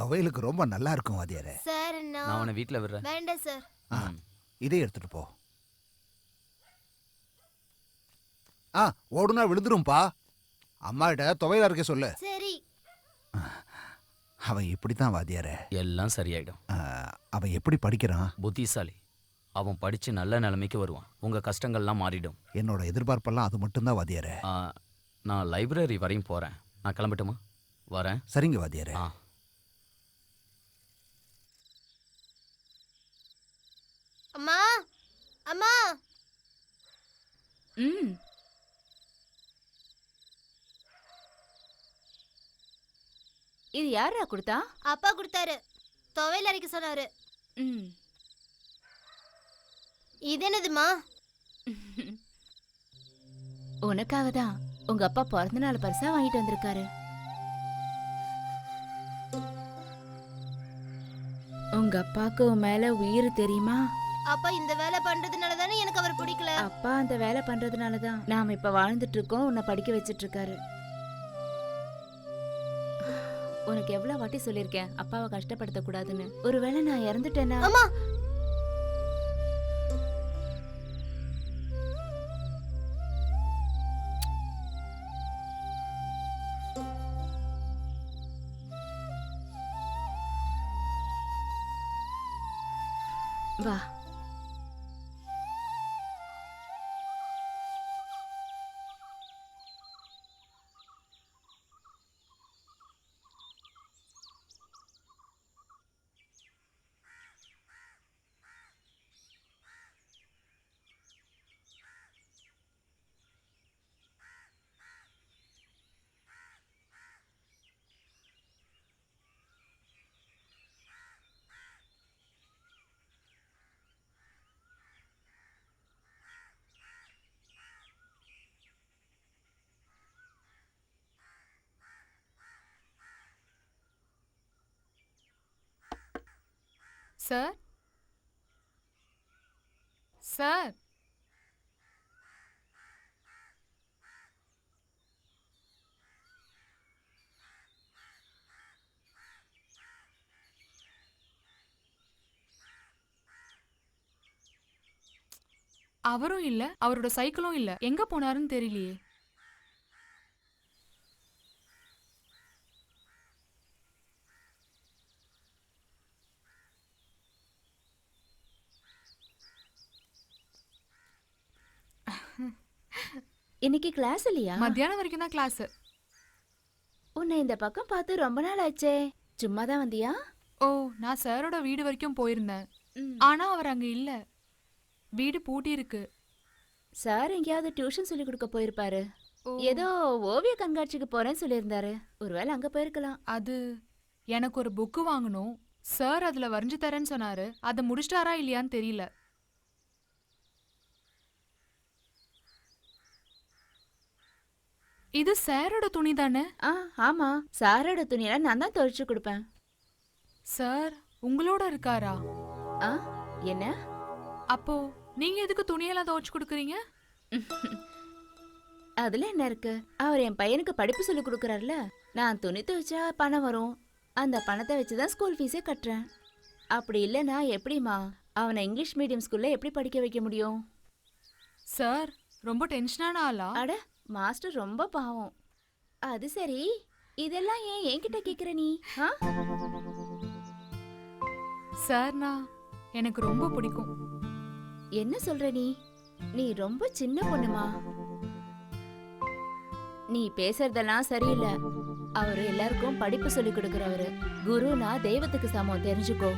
[SPEAKER 7] துவையலுக்கு ரொம்ப நல்லா இருக்கும் வாத்தியாரே.
[SPEAKER 1] சார்,
[SPEAKER 5] நான் உன்னை வீட்டில் விடுறேன்.
[SPEAKER 1] வேண்டாம் சார்.
[SPEAKER 7] இதே எடுத்துட்டு போ. ஓடுனா விழுந்துரும்பா. அம்மாகிட்ட துவையலா இருக்க சொல்லு.
[SPEAKER 1] சரி.
[SPEAKER 7] அவன் இப்படித்தான் வாத்தியாரே.
[SPEAKER 5] எல்லாம் சரியாயிடும்.
[SPEAKER 7] அவன் எப்படி படிக்கிறான்?
[SPEAKER 5] புத்திசாலி. அவன் படிச்சு நல்ல நிலைமைக்கு வருவான். உங்க கஷ்டங்கள்லாம் மாறிடும்.
[SPEAKER 7] என்னோட எதிர்பார்ப்பெல்லாம் அது மட்டும்தான் வாத்தியாரே.
[SPEAKER 5] நான் லைப்ரரி வரையும் போறேன். நான் கிளம்பட்டுமா? வரேன்.
[SPEAKER 7] சரிங்க வாத்தியாரே.
[SPEAKER 1] அம்மா, அம்மா.
[SPEAKER 6] இது யாரா கொடுத்தா?
[SPEAKER 1] அப்பா கொடுத்தாரு. துவையல் அரைக்க சொன்னாரு. இது என்னதுமா?
[SPEAKER 6] உனக்காக தான் உங்க அப்பா பிறந்த நாள் பரிசா வாங்கிட்டு வந்திருக்காரு. உங்க அப்பாவுக்கு உன் மேல உயிர் தெரியுமா?
[SPEAKER 1] அப்பா இந்த வேலை பண்றதுனால தானே எனக்கு அவர் பிடிக்கல.
[SPEAKER 6] அப்பா அந்த வேலை பண்றதுனால தான் நாம இப்ப வாழ்ந்துட்டு இருக்கோம், உன்னை படிக்க வச்சிட்டு இருக்காரு. உனக்கு எவ்வளவு வாட்டி சொல்லிருக்கேன் அப்பாவை கஷ்டப்படுத்த கூடாதுன்னு. ஒருவேளை நான் இறந்துட்டேன்னா?
[SPEAKER 1] அம்மா,
[SPEAKER 6] வா.
[SPEAKER 8] சார் சார் அவரும் இல்ல, அவரோட சைக்கிளும் இல்ல. எங்க போனாருன்னு தெரியலையே.
[SPEAKER 6] இன்னைக்கு கிளாஸ் இல்லையா?
[SPEAKER 8] மத்தியானம் வரைக்கும் தான் கிளாஸ்.
[SPEAKER 6] உன்னை இந்த பக்கம் பார்த்து ரொம்ப நாள் ஆச்சே. சும்மா தான் வந்தியா?
[SPEAKER 8] ஓ, நான் சாரோட வீடு வரைக்கும் போயிருந்தேன். ஆனா அவர் அங்க இல்ல. வீடு பூட்டி இருக்கு.
[SPEAKER 6] சார் எங்கேயாவது டியூஷன் சொல்லி கொடுக்க போயிருப்பாரு.
[SPEAKER 8] ஓ.
[SPEAKER 6] ஏதோ ஓவிய கண்காட்சிக்கு போறேன்னு சொல்லியிருந்தாரு. ஒருவேளை அங்க போயிருக்கலாம்.
[SPEAKER 8] அது எனக்கு ஒரு புக்கு வாங்கணும். சார் அதுல வரைஞ்சு தரேன்னு சொன்னாரு. அதை முடிச்சிட்டாரா இல்லையான்னு தெரியல. இது சாரோட துணி தானே?
[SPEAKER 6] ஆமா, சாரோட துணியெல்லாம் நான் தான் துவைச்சு கொடுப்பேன்.
[SPEAKER 8] சார் உங்களோட இருக்காரா?
[SPEAKER 6] ஆ, என்ன?
[SPEAKER 8] அப்போ நீங்க எதுக்கு துணியெல்லாம் துவைச்சு கொடுக்குறீங்க?
[SPEAKER 6] அதுல என்ன இருக்கு? அவர் என் பையனுக்கு படிப்பு சொல்லி கொடுக்கறாருல. நான் துணி துவைச்சா பணம் வரும். அந்த பணத்தை வச்சுதான் ஸ்கூல் ஃபீஸே கட்டுறேன். அப்படி இல்லைன்னா எப்படிமா அவனை இங்கிலீஷ் மீடியம் ஸ்கூல்ல எப்படி படிக்க வைக்க முடியும்?
[SPEAKER 8] சார் ரொம்ப டென்ஷனான ஆளா?
[SPEAKER 6] அட, மாஸ்டர் ரொம்ப பாவம். அது சரி, இதெல்லாம் ஏன் என்கிட்ட கேக்குற நீ?
[SPEAKER 8] சார்னா எனக்கு ரொம்ப பிடிக்கும்.
[SPEAKER 6] என்ன சொல்ற நீ? நீ ரொம்ப சின்ன பொண்ணுமா. நீ பேசுறதெல்லாம் சரியில்லை. அவரு எல்லாருக்கும் படிப்பு சொல்லி கொடுக்கறவரு. குருனா தெய்வத்துக்கு சமம், தெரிஞ்சுக்கோ.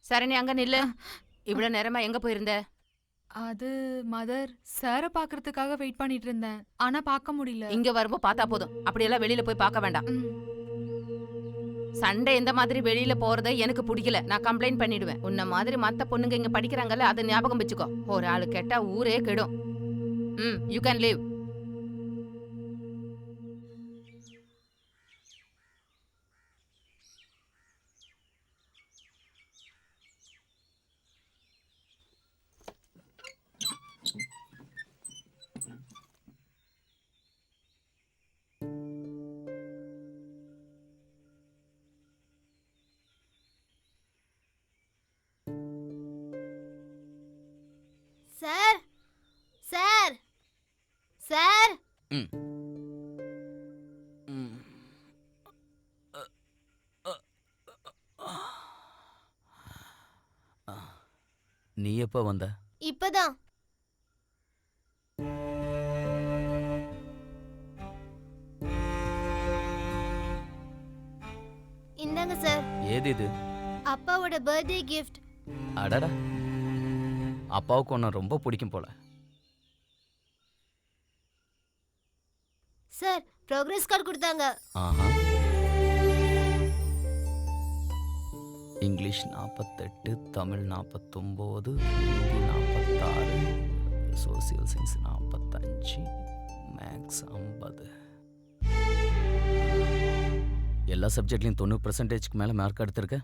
[SPEAKER 4] சரணி, அங்க நில்லு. இவ்வளவு நேரமா எங்க போயிருந்த?
[SPEAKER 8] அது மதர், சாரை பாக்குறதுக்காக வெயிட் பண்ணிட்டு இருந்தேன். ஆனா பார்க்க முடியல.
[SPEAKER 4] இங்க வரும்போது பார்த்தா போதும். அப்படியெல்லாம் வெளியில போய் பார்க்க வேண்டாம்.
[SPEAKER 8] ம்.
[SPEAKER 4] சண்டை எந்த மாதிரி வெளியில போறத எனக்கு பிடிக்கல. நான் கம்ப்ளைண்ட் பண்ணிடுவேன். உன்ன மாதிரி மத்த பொண்ணுங்க இங்க படிக்கிறாங்கல்ல, அதை ஞாபகம் வச்சுக்கோ. ஒரு ஆளு கேட்டா ஊரே கெடும். You can leave.
[SPEAKER 1] Sir sir sir
[SPEAKER 5] ம். ம். நீ எப்போ வந்த?
[SPEAKER 1] இப்பதான். இந்தாங்க சார்,
[SPEAKER 5] ஏது இது?
[SPEAKER 1] அப்பாவோட பர்த்டே கிஃப்ட்.
[SPEAKER 5] அடடா, அப்பாவுக்கு உன்னை ரொம்ப பிடிக்கும் போல.
[SPEAKER 1] சார், ப்ரோக்ரஸ் கார்டு கொடுத்தாங்க.
[SPEAKER 5] ஆஹா. English 48, Tamil 49, Hindi 46, social science 45, maths 50. எல்லா சப்ஜெக்ட்லையும் 90% மேலே மார்க் எடுத்திருக்க.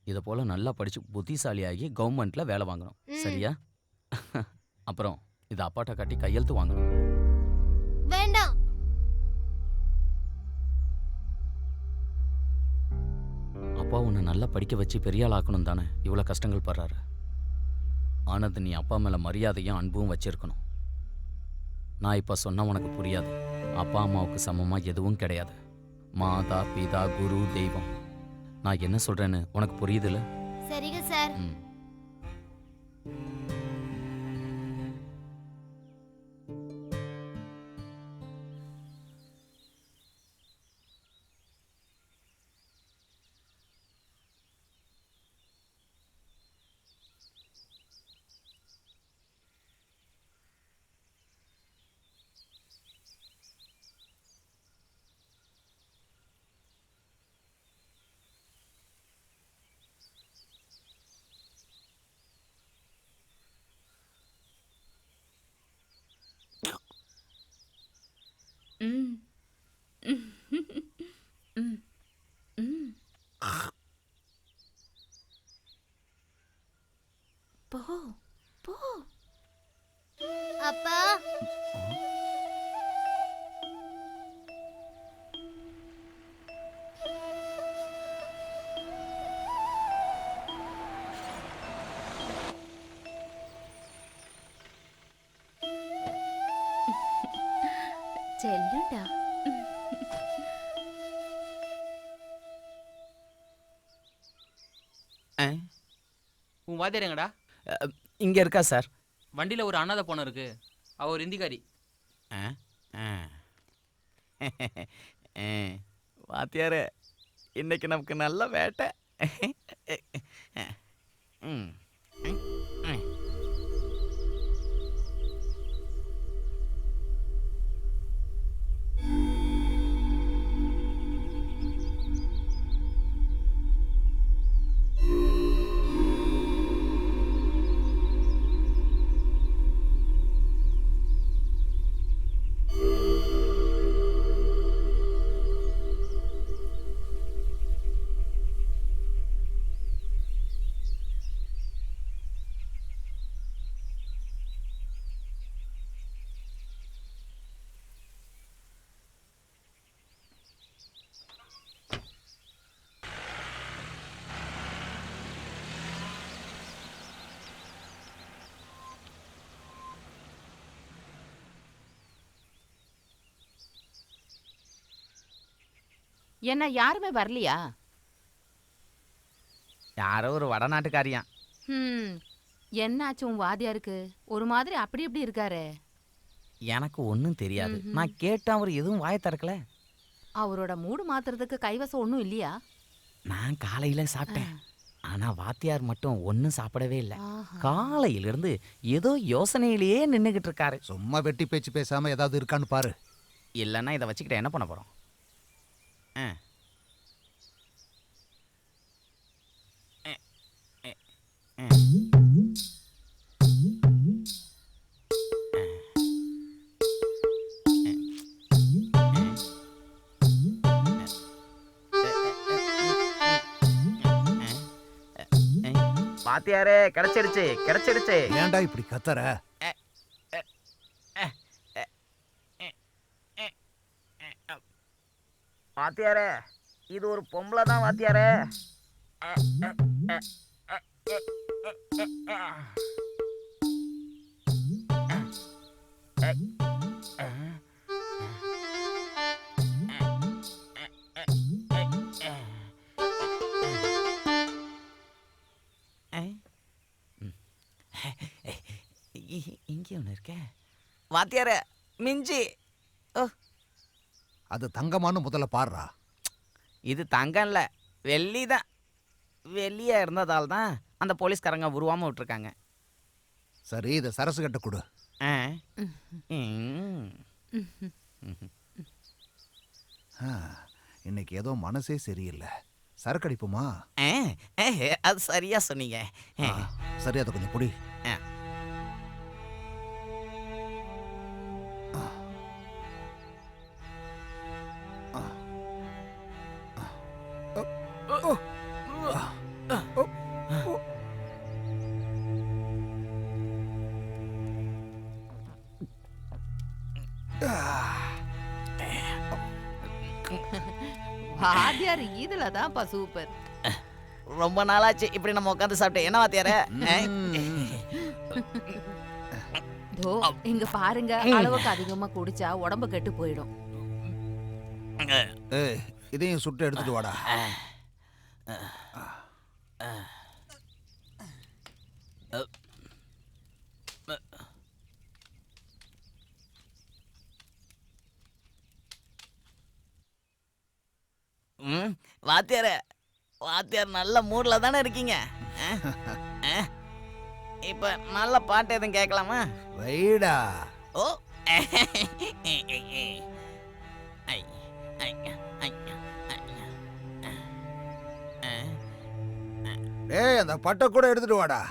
[SPEAKER 5] இதை போல் நல்லா படித்து புத்திசாலியாகி கவர்மெண்ட்டில் வேலை வாங்கணும், சரியா? அப்புறம் இதை அப்பாட்ட காட்டி கையெழுத்து வாங்கணும்.
[SPEAKER 1] வேண்டாம்.
[SPEAKER 5] அப்பா உன்னை நல்லா படிக்க வச்சு பெரிய ஆள் ஆக்கணும் தானே இவ்வளோ கஷ்டங்கள் படுறாரு. ஆனது நீ அப்பா மேலே மரியாதையும் அன்பும் வச்சிருக்கணும். நான் இப்போ சொன்னா உனக்கு புரியாது. அப்பா அம்மாவுக்கு சமமாக எதுவும் கிடையாது. மாதா பிதா குரு தெய்வம். நான் என்ன சொல்கிறேன்னு உனக்கு புரியுதுல்ல?
[SPEAKER 1] சரிங்க சார்.
[SPEAKER 5] ம்.
[SPEAKER 6] போ போ.
[SPEAKER 1] அப்பா
[SPEAKER 6] செல்லுடா.
[SPEAKER 11] உன் வாத்தியார் எங்கடா?
[SPEAKER 5] இங்கே இருக்கா சார்?
[SPEAKER 11] வண்டியில் ஒரு அனாதை பொண்ணு இருக்கு. அவ ஒரு இந்திக்காரி.
[SPEAKER 5] வாத்தியாரே, இன்னைக்கு நமக்கு நல்ல வேட்டை. ம்.
[SPEAKER 4] என்ன யாருமே வரலையா?
[SPEAKER 5] யாரோ ஒரு வடநாட்டுக்காரியான்.
[SPEAKER 4] என்னாச்சு உன் வாதியாருக்கு? ஒரு மாதிரி அப்படி இப்படி இருக்காரு.
[SPEAKER 5] எனக்கு ஒன்றும் தெரியாது. நான் கேட்டேன், அவர் எதுவும் வாயை திறக்கல.
[SPEAKER 4] அவரோட மூடு மாத்துறதுக்கு கைவசம் ஒன்றும் இல்லையா?
[SPEAKER 5] நான் காலையில சாப்பிட்டேன். ஆனா வாத்தியார் மட்டும் ஒன்றும் சாப்பிடவே இல்லை. காலையிலிருந்து ஏதோ யோசனையிலேயே நின்றுகிட்டு இருக்காரு.
[SPEAKER 7] சும்மா வெட்டி பேச்சு பேசாம ஏதாவது இருக்கான்னு பாரு.
[SPEAKER 5] இல்லைன்னா இதை வச்சுக்கிட்டு என்ன பண்ண போறோம்? வாத்தியாரே, கிடைச்சிடுச்சு கிடைச்சிடுச்சு.
[SPEAKER 7] ஏன்டா இப்படி கத்தற?
[SPEAKER 5] வாத்தியாரே, இது ஒரு பொம்பளை தான் வாத்தியாரே. இங்கே ஒன்று இருக்க வாத்தியாரே, மிஞ்சி.
[SPEAKER 7] அது தங்கமானு முதல்ல பாடுறா.
[SPEAKER 5] இது தங்கம் இல்லை, வெள்ளி தான். வெள்ளியா இருந்ததால் தான் அந்த போலீஸ்காரங்க உருவாம விட்டுருக்காங்க.
[SPEAKER 7] சரி, இதை சரசு கட்ட கொடு. இன்னைக்கு ஏதோ மனசே சரியில்லை. சரக்கடிப்புமா?
[SPEAKER 5] அது சரியா சொன்னீங்க.
[SPEAKER 7] சரி, அதை கொஞ்சம் புடி.
[SPEAKER 4] வாத்தியார் இதுல தான்ப்பா சூப்பர்.
[SPEAKER 5] ரொம்ப நாளாச்சு இப்படி நம்ம உட்காந்து சாப்பிட்டேன். என்ன வாத்தியாரே?
[SPEAKER 4] இங்க பாருங்க, அளவுக்கு அதிகமா குடிச்சா உடம்பு கெட்டு போயிடும்.
[SPEAKER 7] இதையும் சுட்டு எடுத்துட்டு வாடா.
[SPEAKER 5] வாத்தியாரே, வாத்தியார் நல்ல மூட்ல தானே இருக்கீங்க. இப்ப நல்ல பாட்டு எதுவும் கேட்கலாமா?
[SPEAKER 7] வைடா.
[SPEAKER 5] ஓ,
[SPEAKER 7] டேய், அந்த பட்டை கூட எடுத்துட்டு வாடா.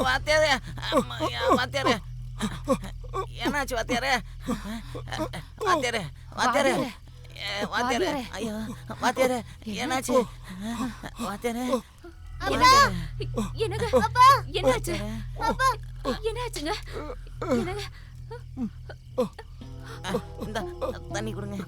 [SPEAKER 10] வாத்தியாரே அம்மா, வாத்தியாரே என்னாச்சு வாத்தியாரே? வாத்தியாரே வாத்தியாரே வாத்தியாரே ஐயோ வாத்தியாரே என்னாச்சு வாத்தியாரே?
[SPEAKER 6] என்னங்க என்னாச்சு? என்னாச்சுங்க? என்னங்க?
[SPEAKER 10] இந்த தண்ணி கொடுங்க.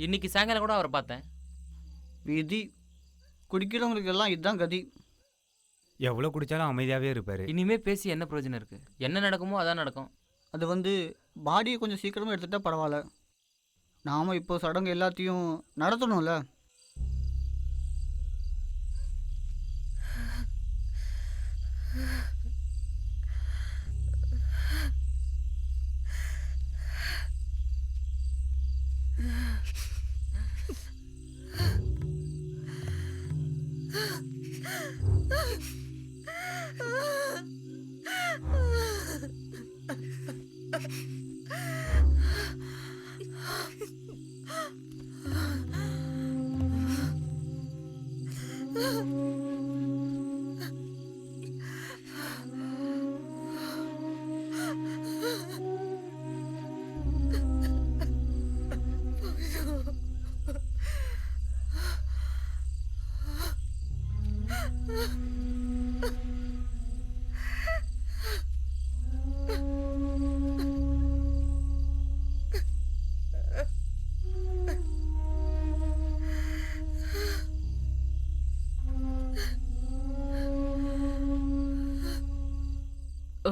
[SPEAKER 11] இன்னைக்கு சாயங்காலம் கூட அவரை பார்த்தேன்.
[SPEAKER 9] விதி, குடிக்கிறவங்களுக்கு எல்லாம் இதுதான் கதி.
[SPEAKER 12] எவ்வளோ குடித்தாலும் அமைதியாகவே இருப்பார்.
[SPEAKER 11] இனிமே பேசி என்ன பிரயோஜனம் இருக்கு? என்ன நடக்குமோ அதான் நடக்கும்.
[SPEAKER 9] அது பாடியை கொஞ்சம் சீக்கிரமாக எடுத்துட்டா பரவாயில்ல. நாம் இப்போ சடங்கு எல்லாத்தையும் நடத்தணும்ல.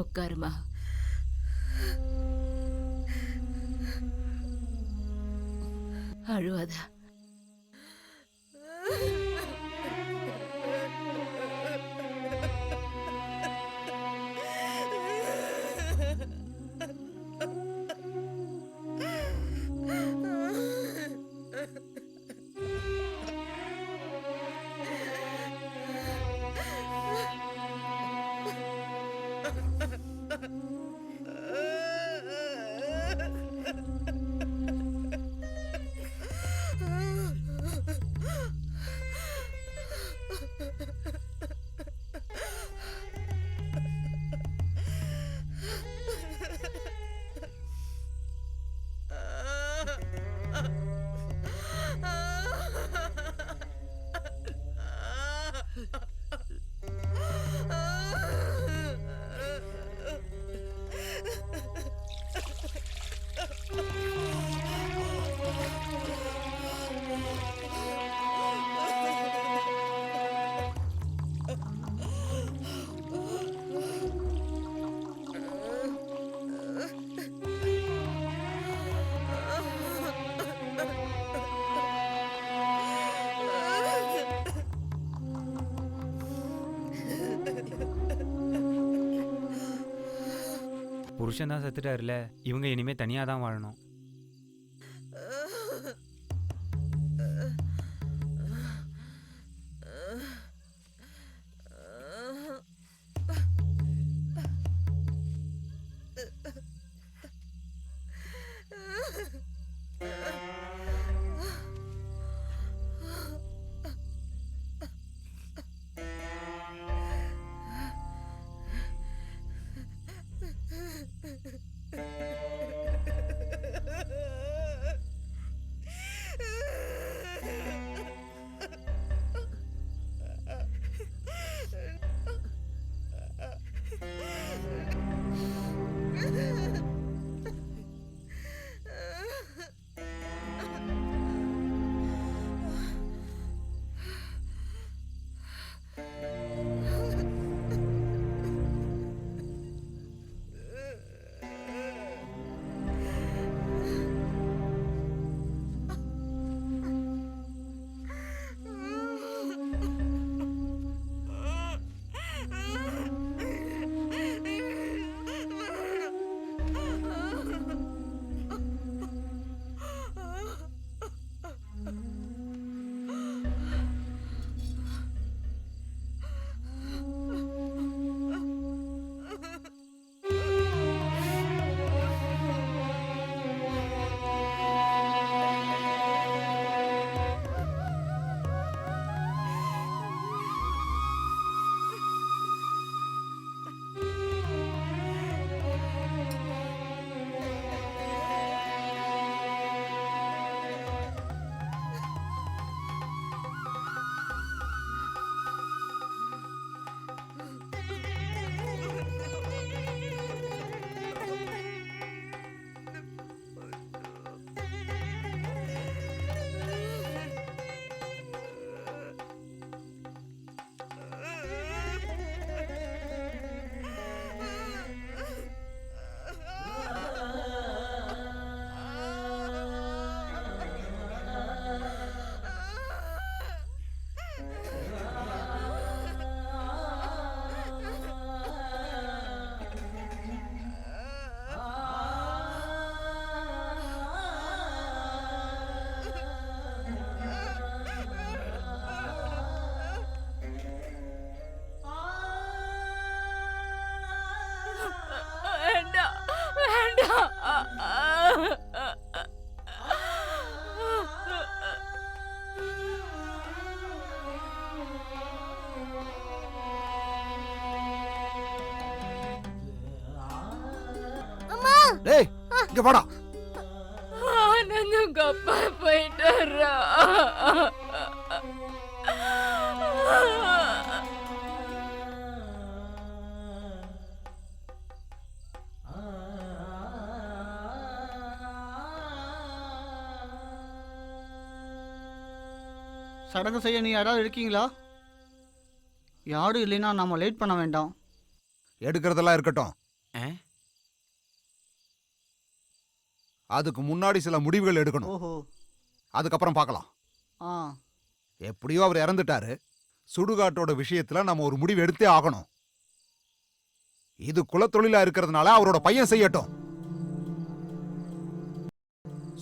[SPEAKER 6] உட்காருமா. அழுவாத.
[SPEAKER 12] புருஷன் தான் செத்துட்டாருல, இவங்க இனிமே தனியாக தான் வாழணும்.
[SPEAKER 7] டேய் இங்க வாடா.
[SPEAKER 6] ஆனந்த் உங்க அப்பா போயிட்டாரா?
[SPEAKER 9] சடங்கு செய்ய நீ யாராவது இருக்கீங்களா? யாரும் இல்லைன்னா நாம லேட் பண்ண வேண்டாம்.
[SPEAKER 7] எடுக்கிறதெல்லாம் இருக்கட்டும். அதுக்கு முன்னாடி சில முடிவுகள் எடுக்கணும்.
[SPEAKER 9] ஓஹோ.
[SPEAKER 7] அதுக்கப்புறம் பார்க்கலாம்.
[SPEAKER 9] ஆ.
[SPEAKER 7] எப்படியோ அவர் இறந்துட்டாரு. சுடுகாட்டோட விஷயத்துல நம்ம ஒரு முடிவு எடுத்தே ஆகணும். இது குலத்தொழிலா இருக்கிறதுனால அவரோட பையன் செய்யட்டும்.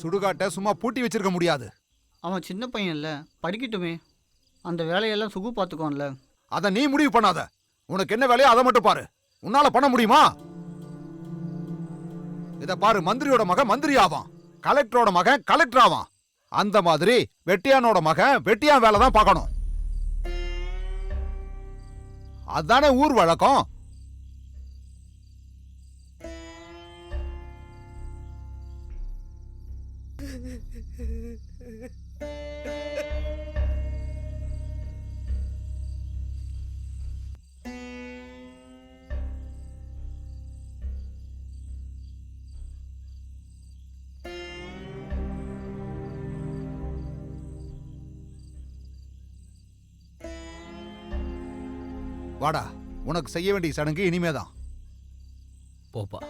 [SPEAKER 7] சுடுகாட்டை சும்மா பூட்டி வச்சிருக்க முடியாது.
[SPEAKER 9] அவன் சின்ன பையன் இல்லை, படிக்கட்டுமே. அந்த வேலையெல்லாம் சுகு பார்த்துக்கோன்ல.
[SPEAKER 7] அதை நீ முடிவு பண்ணாத. உனக்கு என்ன வேலையோ அதை மட்டும் பாரு. உன்னால பண்ண முடியுமா? இத பாரு, மந்திரியோட மகன் மந்திரி ஆவான், கலெக்டரோட மகன் கலெக்டர் ஆவான். அந்த மாதிரி வெட்டியானோட மகன் வெட்டியான் வேலை தான் பார்க்கணும். அதானே ஊர் வழக்கம். வாடா, உனக்கு செய்ய வேண்டிய சடங்கு இனிமேதான்.
[SPEAKER 5] போப்பா.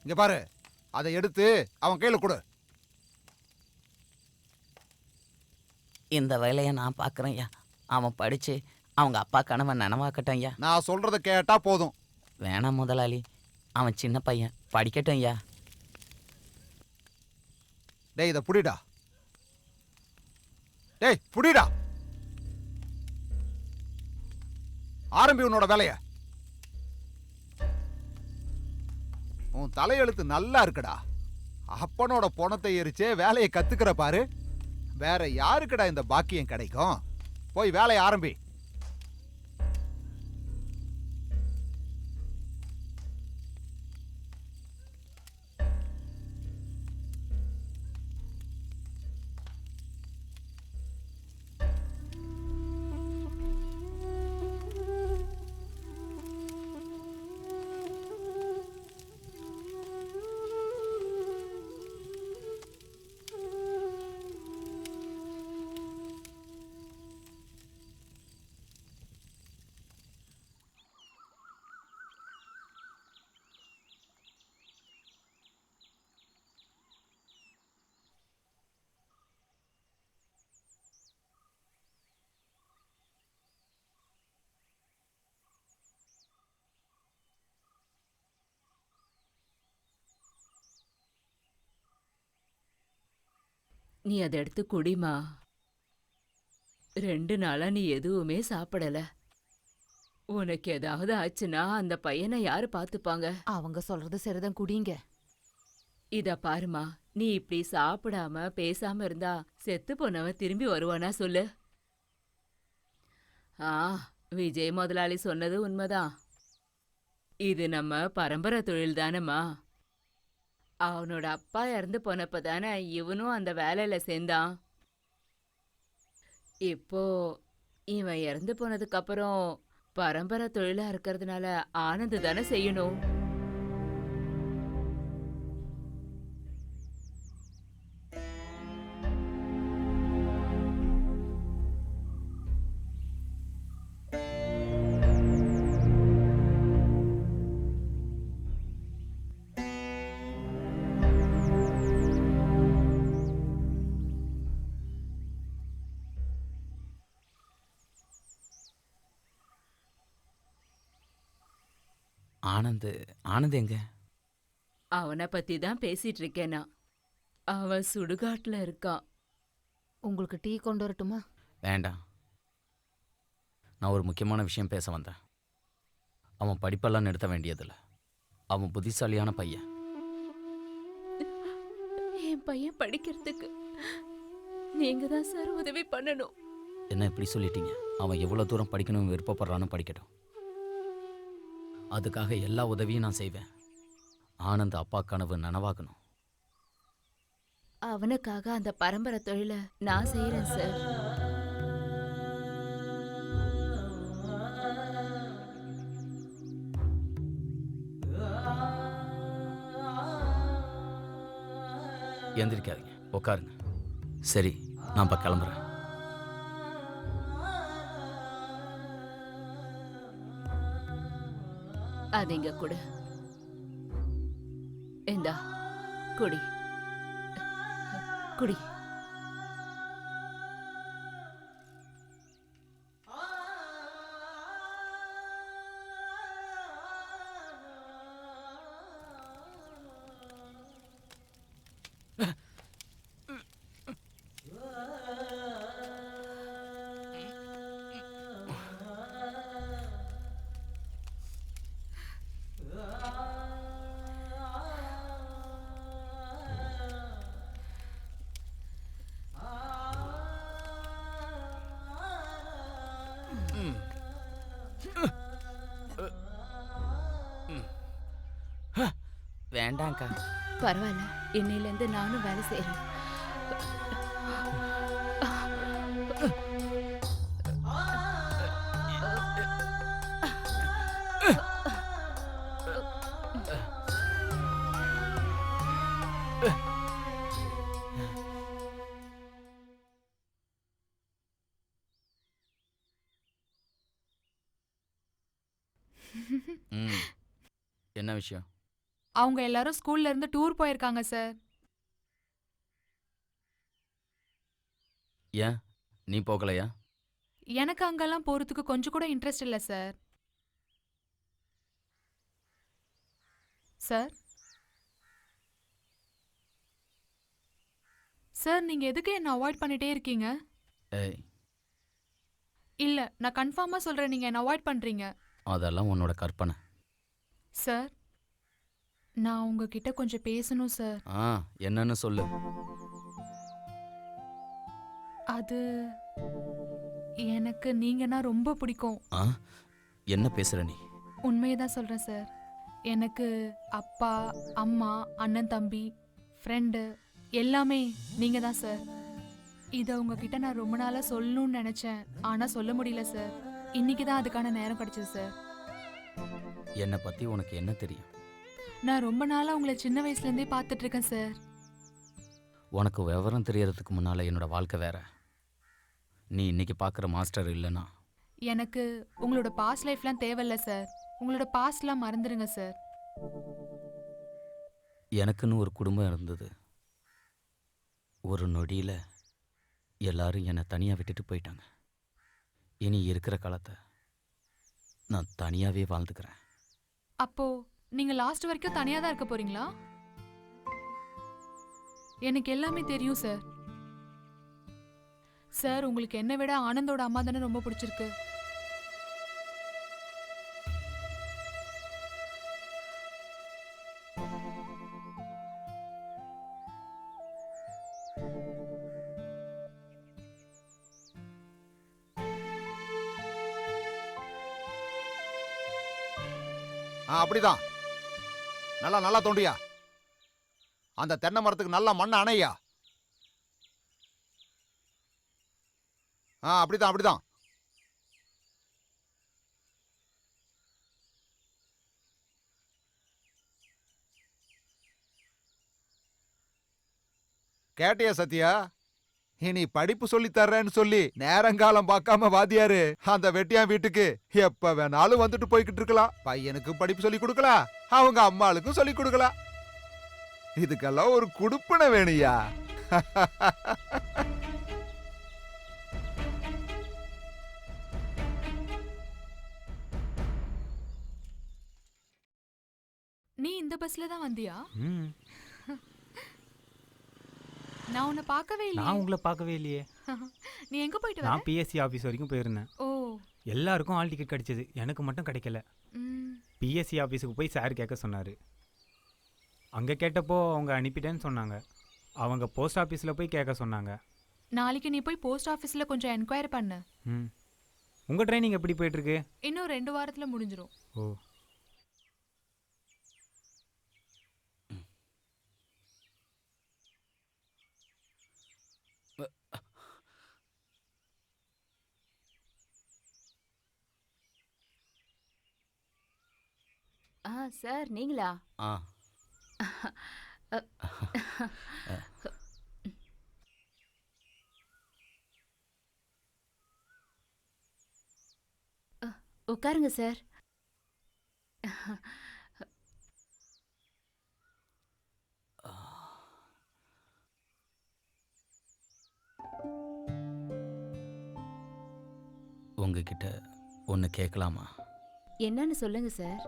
[SPEAKER 5] இங்க பாரு, அதை எடுத்து அவன் கையில கொடு.
[SPEAKER 10] இந்த வேலையை நான் பார்க்குறேன் ஐயா. அவன் படிச்சு அவங்க அப்பா கனவை நனவாக்கட்டும் ஐயா.
[SPEAKER 7] நான் சொல்றத கேட்டா போதும்.
[SPEAKER 10] வேணாம் முதலாளி, அவன் சின்ன பையன், படிக்கட்டும் ஐயா.
[SPEAKER 7] டேய் இதை புடிடா. டேய் புடிடா. ஆரம்பி உன்னோட வேலைய. உன் தலையெழுத்து நல்லா இருக்குடா. அப்பனோட பணத்தை எரிச்சே வேலையை கத்துக்கிற பாரு. வேற யாருக்குடா இந்த பாக்கியம் கிடைக்கும்? போய் வேலையை ஆரம்பி.
[SPEAKER 6] நீ அதை எடுத்து குடிமா. 2 நாளா நீ எதுவுமே சாப்பிடல. உனக்கு ஏதாவது ஆச்சுன்னா அந்த பையனை யாரு பாத்துப்பாங்க?
[SPEAKER 4] அவங்க சொல்றது சரிதான், குடிங்க.
[SPEAKER 6] இத பாருமா, நீ இப்படி சாப்பிடாம பேசாம இருந்தா செத்து போனவன் திரும்பி வருவானா சொல்லு? ஆ, விஜய் முதலாளி சொன்னது உண்மைதான். இது நம்ம பரம்பரை தொழில் தானம்மா. அவனோட அப்பா இறந்து போனப்ப தானே இவனும் அந்த வேலையில சேர்ந்தான். இப்போ இவன் இறந்து போனதுக்கு அப்புறம் பரம்பரை தொழிலா இருக்கிறதுனால ஆனந்த் தானே செய்யணும்.
[SPEAKER 5] ஆனந்த் எங்க?
[SPEAKER 6] அவனை பத்தி தான் பேசிட்டு இருக்கேனா. அவன் சுடுகாட்டுல இருக்கான்.
[SPEAKER 4] உங்களுக்கு டீ கொண்டு வரட்டுமா?
[SPEAKER 5] வேண்டாம், நான் ஒரு முக்கியமான விஷயம் பேச வந்தேன். அவன் படிப்பெல்லாம் நிறுத்த வேண்டியதில்லை. அவன் புத்திசாலியான பையன்.
[SPEAKER 6] என் பையன் படிக்கிறதுக்கு நீங்க தான் சார் உதவி பண்ணணும்.
[SPEAKER 5] என்ன இப்படி சொல்லிட்டீங்க? அவன் எவ்வளோ தூரம் படிக்கணும்னு விருப்பப்படுறான்னு படிக்கட்டும். அதுக்காக எல்லா உதவியும் நான் செய்வேன். ஆனந்த் அப்பா கனவு நனவாகணும்.
[SPEAKER 6] அவனுக்காக அந்த பரம்பரை தொழிலை நான் செய்யறேன் சார்.
[SPEAKER 5] எந்திரிக்காதீங்க, உட்காருங்க. சரி, நான் இப்போ கிளம்புறேன்.
[SPEAKER 6] அது இங்க கொடு. இந்தா குடி குடி.
[SPEAKER 5] வேண்டாங்க்கா.
[SPEAKER 6] பரவாயில்ல, இன்னையில இருந்து நானும் வேலை செய்யறேன்.
[SPEAKER 5] என்ன விஷயம்?
[SPEAKER 8] அவங்க எல்லாரும் ஸ்கூல்ல இருந்து டூர் போயிருக்காங்க சார்.
[SPEAKER 5] ஏன் நீ போகலையா?
[SPEAKER 8] எனக்கு அங்கெல்லாம் போறதுக்கு கொஞ்சம் கூட இன்ட்ரெஸ்ட் இல்லை சார். சார் சார் நீங்க எதுக்கு என்ன அவாய்ட் பண்ணிட்டே இருக்கீங்க?
[SPEAKER 5] ஏய்,
[SPEAKER 8] இல்ல, நான் கன்ஃபார்மா சொல்றேன், நீங்க என்ன அவாய்ட் பண்றீங்க.
[SPEAKER 5] அதெல்லாம் உன்னோட கற்பனை.
[SPEAKER 8] சார், நான் உங்ககிட்ட கொஞ்சம் பேசணும் சார்.
[SPEAKER 5] என்னன்னு சொல்லு.
[SPEAKER 8] அது எனக்கு நீங்கன்னா ரொம்ப பிடிக்கும்.
[SPEAKER 5] என்ன பேசுற நீ?
[SPEAKER 8] உண்மையை தான் சொல்றேன் சார். எனக்கு அப்பா, அம்மா, அண்ணன், தம்பி, ஃப்ரெண்டு எல்லாமே நீங்க தான் சார். இதை உங்ககிட்ட நான் ரொம்ப நாளாக சொல்லணும்னு நினச்சேன், ஆனால் சொல்ல முடியல சார். இன்னைக்கு தான் அதுக்கான நேரம் கிடைச்சது சார்.
[SPEAKER 5] என்னை பற்றி உனக்கு என்ன தெரியும்?
[SPEAKER 8] நான் ரொம்ப நாளாக உங்களை சின்ன வயசுலேருந்தே பார்த்துட்டு இருக்கேன் சார்.
[SPEAKER 5] உனக்கு விவரம் தெரியறதுக்கு முன்னால் என்னோட வாழ்க்கை வேற. நீ இன்னைக்கு பார்க்குற மாஸ்டர் இல்லைன்னா
[SPEAKER 8] எனக்கு உங்களோட பாஸ்ட் லைஃப்லாம் தேவையில்ல சார். உங்களோட பாஸ்ட்லாம் மறந்துடுங்க சார்.
[SPEAKER 5] எனக்குன்னு ஒரு குடும்பம் இருந்தது. ஒரு நொடியில் எல்லாரும் என்னை தனியாக விட்டுட்டு போயிட்டாங்க. இனி இருக்கிற காலத்தை நான் தனியாகவே வாழ்ந்துக்கிறேன்.
[SPEAKER 8] அப்போ நீங்க லாஸ்ட் வரைக்கும் தனியாக தான் இருக்க போறீங்களா? எனக்கு எல்லாமே தெரியும் சார். சார், உங்களுக்கு என்னை விட ஆனந்தோட அம்மா தானே ரொம்ப பிடிச்சிருக்கு.
[SPEAKER 7] அப்படிதான். நல்லா நல்லா தோண்டியா. அந்த தென்னை மரத்துக்கு நல்லா மண்ணை அணையா. அப்படிதான் அப்படிதான். கேட்டியா சத்யா? இனி படிப்பு சொல்லி தர்றேன்னு சொல்லி நேரங்காலம் பார்க்காம வாத்தியாரு அந்த வெட்டியான் வீட்டுக்கு எப்ப வேணாலும் வந்துட்டு போய்கிட்டு இருக்கலாம். பையனுக்கு படிப்பு சொல்லி கொடுக்கலாம், அவங்க அம்மாளுக்கும் சொல்லி கொடுக்கலாம். இதுக்கெல்லாம் ஒரு குடுப்பனை வேணுயா.
[SPEAKER 8] நீ இந்த பஸ்ல தான் வந்தியா?
[SPEAKER 12] ம்
[SPEAKER 8] நான் உன்னை பார்க்கவே
[SPEAKER 12] நான்
[SPEAKER 8] இல்லையே.
[SPEAKER 12] உங்களை பார்க்கவே இல்லையே.
[SPEAKER 8] நீ எங்க போயிட்டு வர?
[SPEAKER 12] நான் பிஎஸ்சி ஆஃபீஸ் வரைக்கும் போயிருந்தேன்.
[SPEAKER 8] ஓ.
[SPEAKER 12] எல்லாருக்கும் ஆல் டிக்கெட் கிடைச்சது, எனக்கு மட்டும் கிடைக்கல.
[SPEAKER 8] ம்.
[SPEAKER 12] பிஎஸ்சி ஆஃபீஸுக்கு போய் சார் கேட்க சொன்னார். அங்கே கேட்டப்போ அவங்க அனுப்பிட்டேன்னு சொன்னாங்க. அவங்க போஸ்ட் ஆஃபீஸில் போய் கேட்க சொன்னாங்க.
[SPEAKER 8] நாளைக்கு நீ போய் போஸ்ட் ஆஃபீஸ்ல கொஞ்சம் என்கொயரி பண்ணு.
[SPEAKER 12] ம் உங்கள் ட்ரைனிங் எப்படி போயிட்டுருக்கு?
[SPEAKER 8] இன்னும் 2 வாரத்துல முடிஞ்சிரும்.
[SPEAKER 12] ஓ.
[SPEAKER 6] சார் நீங்களா?
[SPEAKER 5] ஆ
[SPEAKER 6] உட்காருங்க சார்.
[SPEAKER 5] உங்ககிட்ட ஒன்று கேட்கலாமா?
[SPEAKER 6] என்னன்னு சொல்லுங்க சார்.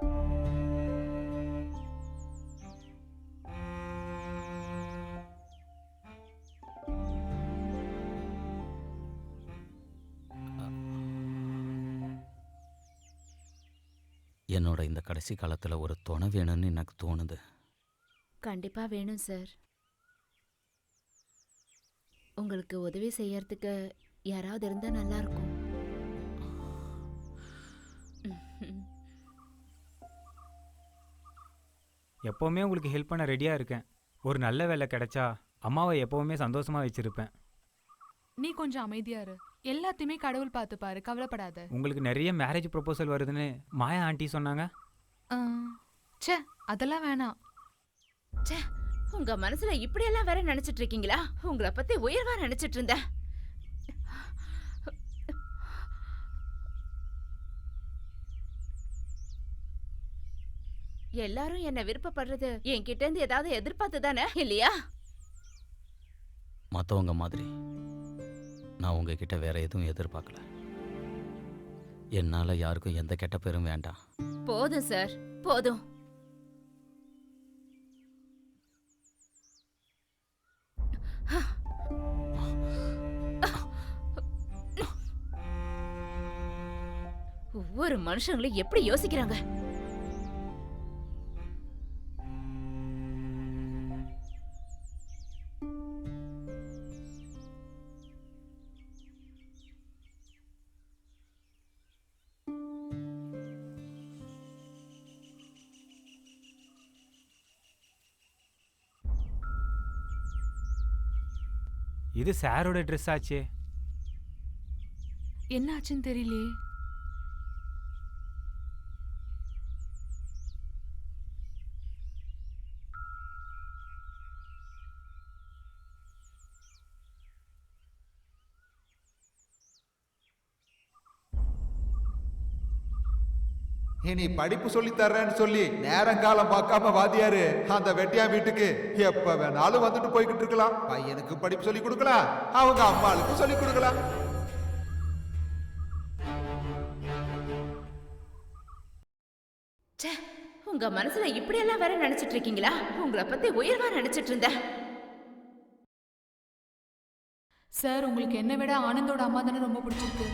[SPEAKER 5] என்னோட இந்த கடைசி காலத்தில் ஒரு துணை வேணும்னு எனக்கு தோணுது.
[SPEAKER 6] கண்டிப்பா வேணும் சார். உங்களுக்கு உதவி செய்யறதுக்கு யாராவது இருந்தா நல்லா இருக்கும்.
[SPEAKER 12] எப்போவுமே உங்களுக்கு ஹெல்ப் பண்ண ரெடியாக இருக்கேன். ஒரு நல்ல வேலை கிடைச்சா அம்மாவை எப்போவுமே சந்தோஷமாக வச்சுருப்பேன்.
[SPEAKER 8] நீ கொஞ்சம் அமைதியா இரு. எல்லாத்தையுமே கடவுள் பார்த்துப்பாரு, கவலைப்படாத.
[SPEAKER 12] உங்களுக்கு நிறைய மேரேஜ் ப்ரொபோசல் வருதுன்னு மாயா ஆண்டி சொன்னாங்க.
[SPEAKER 8] ச்சே, அதெல்லாம் வேணாம்.
[SPEAKER 6] ச்சே, உங்க மனசுல இப்படி எல்லாம் வேற நினைச்சிட்டு இருக்கீங்களா? உங்களை பத்தி உயர்வா நினைச்சிட்டு இருந்தேன். எல்லாரும் என்ன விருப்பப்படுறது என்கிட்ட இருந்து ஏதாவது எதிர்பார்த்து தானே, இல்லையா?
[SPEAKER 5] மற்றவங்க மாதிரி நான் உங்ககிட்ட வேற எதுவும் எதிர்பார்க்கல. என்னால் யாருக்கும் எந்த கெட்ட பேரும் வேண்டாம்.
[SPEAKER 6] போதும் சார், போதும். ஒவ்வொரு மனுஷங்களும் எப்படி யோசிக்கிறாங்க.
[SPEAKER 12] இது சாரோட ட்ரெஸ் ஆச்சே.
[SPEAKER 8] என்ன ஆச்சுன்னு தெரியலையே.
[SPEAKER 7] இனி படிப்பு சொல்லி தர்றேன்னு சொல்லி நேரங்காலம் பார்க்காம வாத்தியாரு அந்த வெட்டியான் வீட்டுக்கு எப்ப வேணாலும் வந்துட்டு போய்கிட்டு இருக்கலாம். பையனுக்கு படிப்பு சொல்லி கொடுக்கலாம், அவங்க அம்மாளுக்கும் சொல்லி கொடுக்கலாம்.
[SPEAKER 6] ச்சே, உங்க மனசுல இப்படி எல்லாம் வேற நினைச்சிட்டு இருக்கீங்களா? உங்களை பத்தி உயர்வா நினைச்சிட்டு இருந்தேன்.
[SPEAKER 8] சார், உங்களுக்கு என்னை விட ஆனந்தோட அம்மா தானே ரொம்ப பிடிச்சிருக்கு.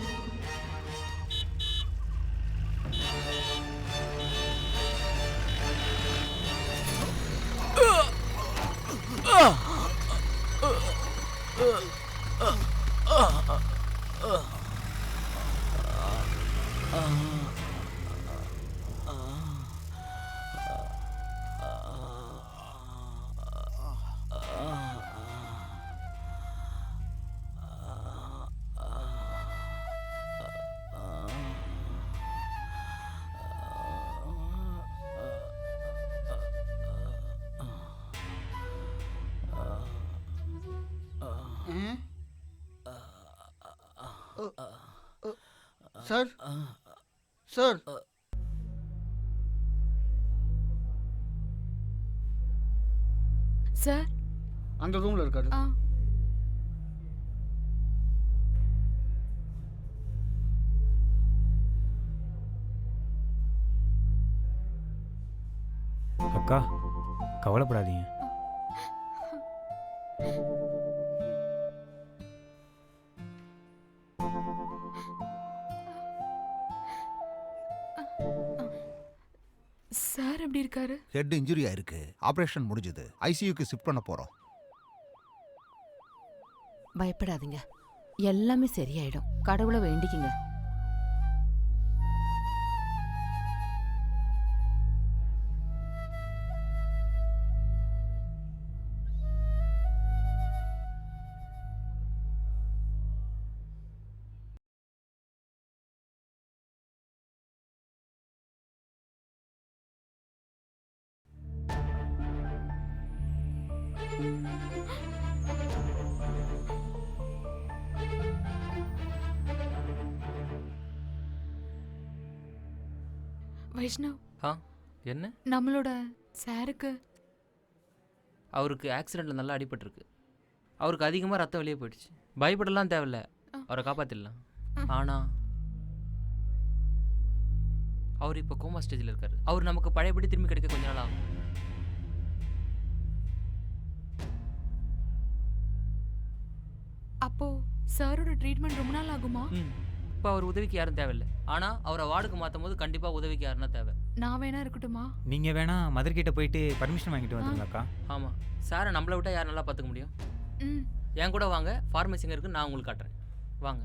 [SPEAKER 9] சார் சார்
[SPEAKER 8] சார்
[SPEAKER 9] அந்த ரூம்ல இருக்காரு.
[SPEAKER 8] ஆ
[SPEAKER 12] அக்கா கவலைப்படாதீங்க.
[SPEAKER 8] சார் எப்படி இருக்காரு?
[SPEAKER 7] ஹெட் இன்ஜுரி ஆயிருக்கு. ஆபரேஷன் முடிஞ்சது. ஐசியூக்கு ஷிஃப்ட் பண்ண போறோம்.
[SPEAKER 4] பயப்படாதீங்க, எல்லாமே சரியாயிடும். கடவுளை வேண்டிக்குங்க.
[SPEAKER 8] வைஷ்ணவ்,
[SPEAKER 11] ஆ என்ன?
[SPEAKER 8] நம்மளோட சாருக்கு
[SPEAKER 11] அவருக்கு ஆக்சிடெண்ட்டில் நல்லா அடிபட்டிருக்கு. அவருக்கு அதிகமாக ரத்தம் வெளியே போயிடுச்சு. பயப்படலாம் தேவையில்ல, அவரை காப்பாற்றிடலாம். ஆனால் அவர் இப்போ கோமா ஸ்டேஜில் இருக்கார். அவர் நமக்கு பழையபடி திரும்பி கிடைக்க கொஞ்ச நாள் ஆகும்.
[SPEAKER 8] அப்போ சாரோட ட்ரீட்மெண்ட் ரொம்ப நாள் ஆகுமா?
[SPEAKER 11] இப்போ அவர் உதவிக்கு யாரும் தேவையில்லை. ஆனால் அவரை வார்டுக்கு மாற்றும் போது கண்டிப்பாக உதவிக்கு யாருன்னா தேவை.
[SPEAKER 8] நான் வேணா இருக்கட்டுமா?
[SPEAKER 12] நீங்கள் வேணா மதர்கிட்ட போயிட்டு பர்மிஷன் வாங்கிட்டு வந்துருங்கக்கா.
[SPEAKER 11] ஆமாம், சாரை நம்மளை விட்டால் யார் நல்லா பார்த்துக்க முடியும்? என் கூட வாங்க, ஃபார்மசிங்க இருக்குது, நான் உங்களுக்கு காட்டுறேன். வாங்க.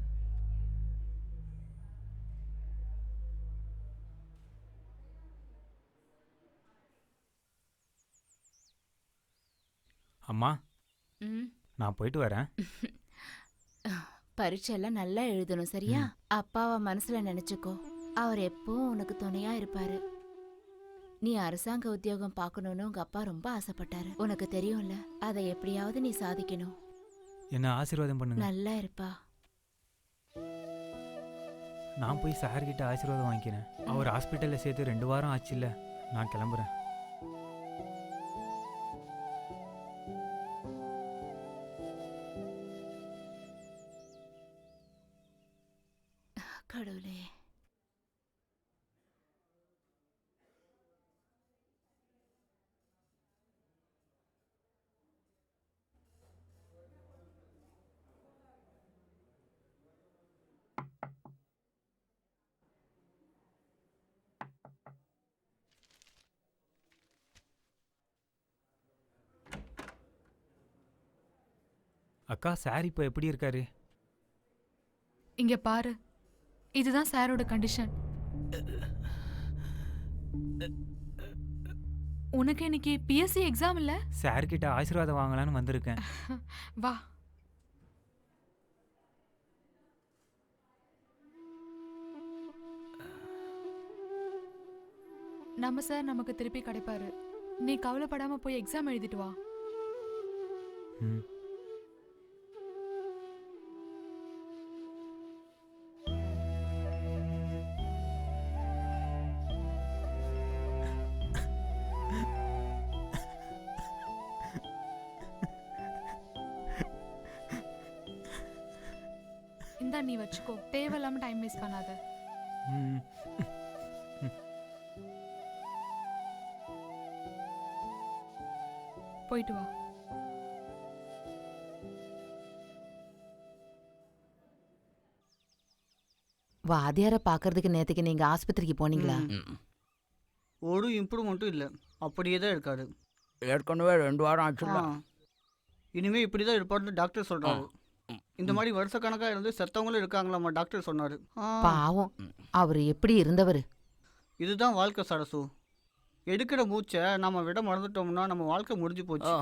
[SPEAKER 12] அம்மா நான் போயிட்டு வரேன்.
[SPEAKER 6] பரீட்சையெல்லாம் நல்லா எழுதணும், சரியா? அப்பாவை மனசுல நினைச்சுக்கோ. அவர் எப்பவும் உனக்கு துணையா இருப்பாரு. நீ அரசாங்க உத்தியோகம் பார்க்கணும்னு உங்க அப்பா ரொம்ப ஆசைப்பட்டாரு. உனக்கு தெரியும்ல, அதை எப்படியாவது நீ சாதிக்கணும்.
[SPEAKER 12] என்ன ஆசீர்வாதம் பண்ணுங்க.
[SPEAKER 6] நல்லா இருப்பா.
[SPEAKER 12] நான் போய் சார்கிட்ட ஆசீர்வாதம் வாங்கிக்கிறேன். அவர் ஹாஸ்பிட்டலில் சேர்த்து 2 வாரம் ஆச்சுல்ல. நான் கிளம்புறேன்.
[SPEAKER 6] கடவுளே,
[SPEAKER 12] அக்கா சார் இப்போ எப்படி இருக்காரு?
[SPEAKER 8] இங்க பாரு, இதுதான் சாரோட கண்டிஷன். உனக்கு இன்னைக்கு பிஎஸ்சி எக்ஸாம் இல்ல?
[SPEAKER 12] சார்கிட்ட ஆசீர்வாதம் வாங்கலான்னு வந்திருக்கேன்.
[SPEAKER 8] வா. நம்ம சார் நமக்கு திருப்பி கிடைப்பாரு. நீ கவலைப்படாம போய் எக்ஸாம் எழுதிட்டு வா. இந்தா நீ வச்சுக்கோ, தேவையில்லாம டைம் வேஸ்ட் பண்ணாத. போயிட்டு வா.
[SPEAKER 4] வாத்தியாரை பார்க்கறதுக்கு நேற்றுக்கு நீங்கள் ஆஸ்பத்திரிக்கு போனீங்களா?
[SPEAKER 9] ஒரு இம்ப்ரூவ்மெண்ட்டும் இல்லை, அப்படியே தான் இருக்காரு.
[SPEAKER 5] ஏற்கனவே 2 வாரம் ஆச்சுல்ல.
[SPEAKER 9] இனிமே இப்படி தான் இருப்பாருன்னு டாக்டர் சொல்றாரு. இந்த மாதிரி வருஷக்கணக்காக இருந்து செத்தவங்களும் இருக்காங்களாமா, டாக்டர் சொன்னாரு.
[SPEAKER 4] பாவம், அவர் எப்படி இருந்தவர்?
[SPEAKER 9] இதுதான் வாழ்க்கை சரசு. எடுக்கிற மூச்சை நாம விட மறந்துட்டோம்னா நம்ம வாழ்க்கை முடிஞ்சு போச்சு.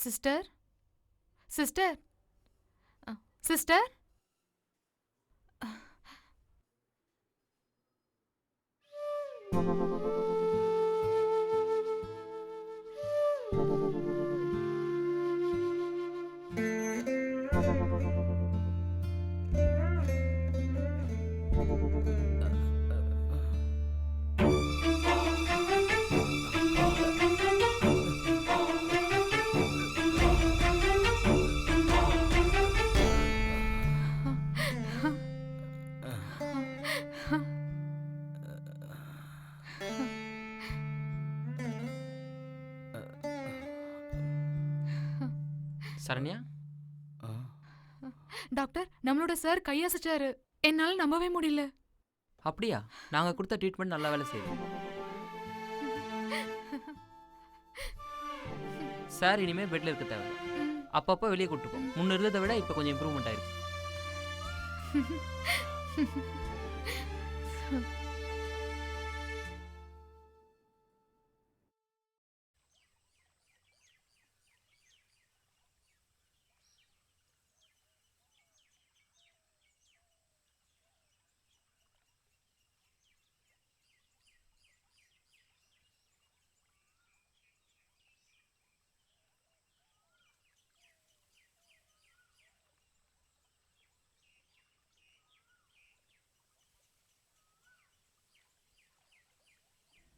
[SPEAKER 8] Sister sister sister
[SPEAKER 11] Saranya,
[SPEAKER 8] doctor நம்மளோட சார் கையசைச்சாரு. என்னால நம்பவே முடியல.
[SPEAKER 11] அப்படியா? நாங்கள் கொடுத்த ட்ரீட்மெண்ட் நல்லா வேலை செய்யுது. சார் இனிமேல் பெட்டில் இருக்க தேவை. அப்பப்போ வெளியே கூப்பிட்டு போ. முன்ன இருந்ததை விட இப்போ கொஞ்சம் இம்ப்ரூவ்மெண்ட் ஆயிருக்கு.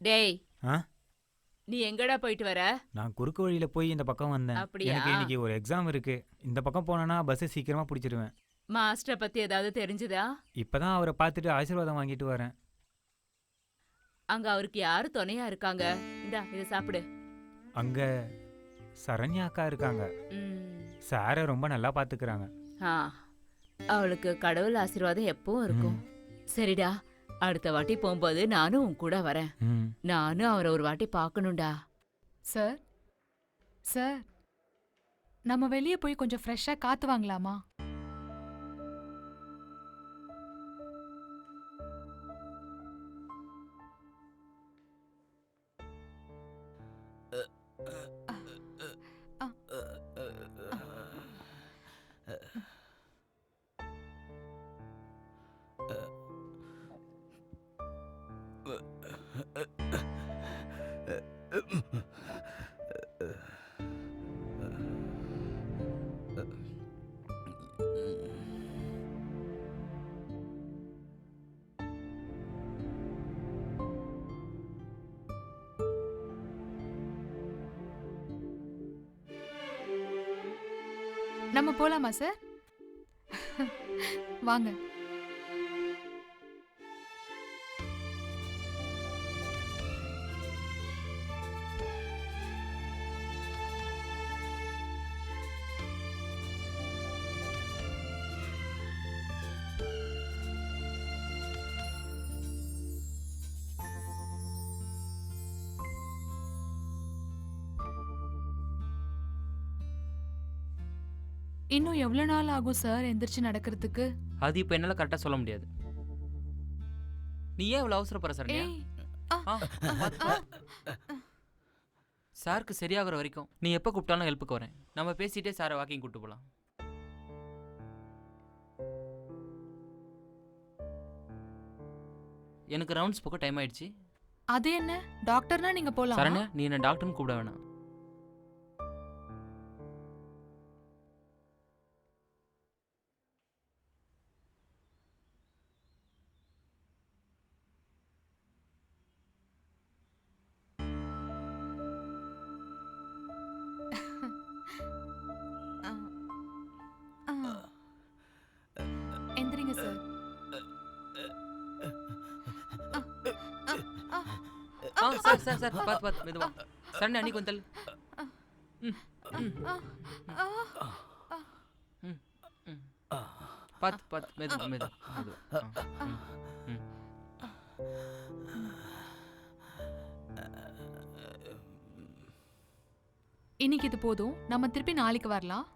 [SPEAKER 6] டேய்,
[SPEAKER 12] ஆ
[SPEAKER 6] நீ எங்கடா போயிட்டு வர?
[SPEAKER 12] நான் குறுக்கு வழியில் போய் இந்த பக்கம் வந்தேன்.
[SPEAKER 6] அப்படியா?
[SPEAKER 12] எனக்கு இன்னைக்கு ஒரு எக்ஸாம் இருக்கு. இந்த பக்கம் போனேன்னா பஸ்ஸை சீக்கிரமாக பிடிச்சிருவேன்.
[SPEAKER 6] மாஸ்டரை பத்தி ஏதாவது தெரிஞ்சுதா?
[SPEAKER 12] இப்பதான் அவரை பார்த்துட்டு ஆசீர்வாதம் வாங்கிட்டு வரேன்.
[SPEAKER 6] அங்க அவருக்கு யாரு துணையா இருக்காங்க? இந்தா இதை சாப்பிடு.
[SPEAKER 12] அங்க சரண்யா அக்கா இருக்காங்க. சாரை ரொம்ப நல்லா பார்த்துக்கிறாங்க.
[SPEAKER 6] ஆ, அவளுக்கு கடவுள் ஆசீர்வாதம் எப்பவும் இருக்கும். சரிடா, அடுத்த வாட்டி போகும்போது நானும் உன் கூட வரேன். நானும் அவரை ஒரு வாட்டி பார்க்கணும்டா.
[SPEAKER 8] சார் சார் நம்ம வெளியே போய் கொஞ்சம் ஃப்ரெஷ்ஷாக காத்து வாங்கலாமா? நம்ம போலாமா சார்? வாங்க. இன்னும் எவ்வளவு நாள் ஆகும் சார் எந்திரிச்சு நடக்கிறதுக்கு?
[SPEAKER 11] அது இப்போ என்னால் கரெக்டாக சொல்ல முடியாது. நீ ஏன் இவ்வளோ அவசரப்படுற சரண்யா? சாருக்கு சரியாகிற வரைக்கும் நீ எப்போ கூப்பிட்டாலும் ஹெல்ப்புக்கு வரேன். நம்ம பேசிட்டே சாரை வாக்கிங் கூப்பிட்டு போகலாம். எனக்கு ரவுண்ட்ஸ் போக டைம் ஆயிடுச்சு.
[SPEAKER 8] அது என்ன டாக்டர்னா நீங்க போலாம்.
[SPEAKER 11] சரண்யா, நீ என்ன டாக்டர்னு கூப்பிட வேணாம்.
[SPEAKER 8] எந்திரிங்க சார்.
[SPEAKER 11] சார் சார் சார் பார்த்து மெதுவா. சரண்யா, நீ கொஞ்சம் தள்ளு. பார்த்து பார்த்து மெது மெது மெது.
[SPEAKER 8] இன்னைக்கு இது போதும், நம்ம திருப்பி நாளைக்கு வரலாம்.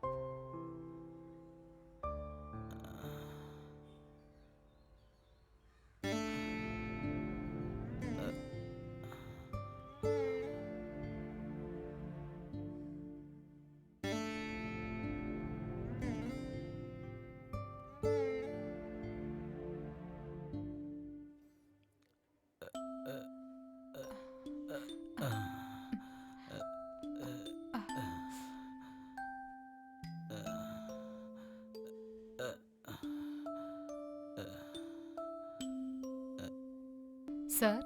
[SPEAKER 8] சார்,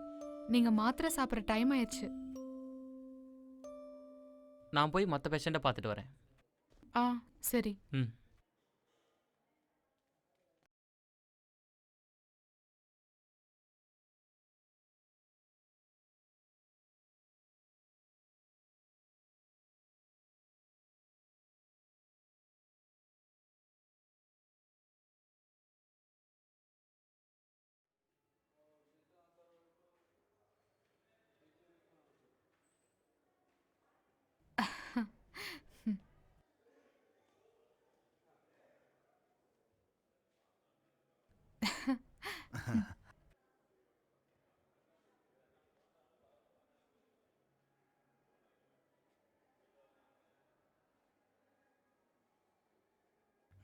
[SPEAKER 8] நீங்க மாத்திரை சாப்பிட்ற டைம் ஆயிடுச்சு.
[SPEAKER 11] நான் போய் மற்ற பேஷண்ட்டை பார்த்துட்டு வரேன்.
[SPEAKER 8] ஆ சரி.
[SPEAKER 11] ம்.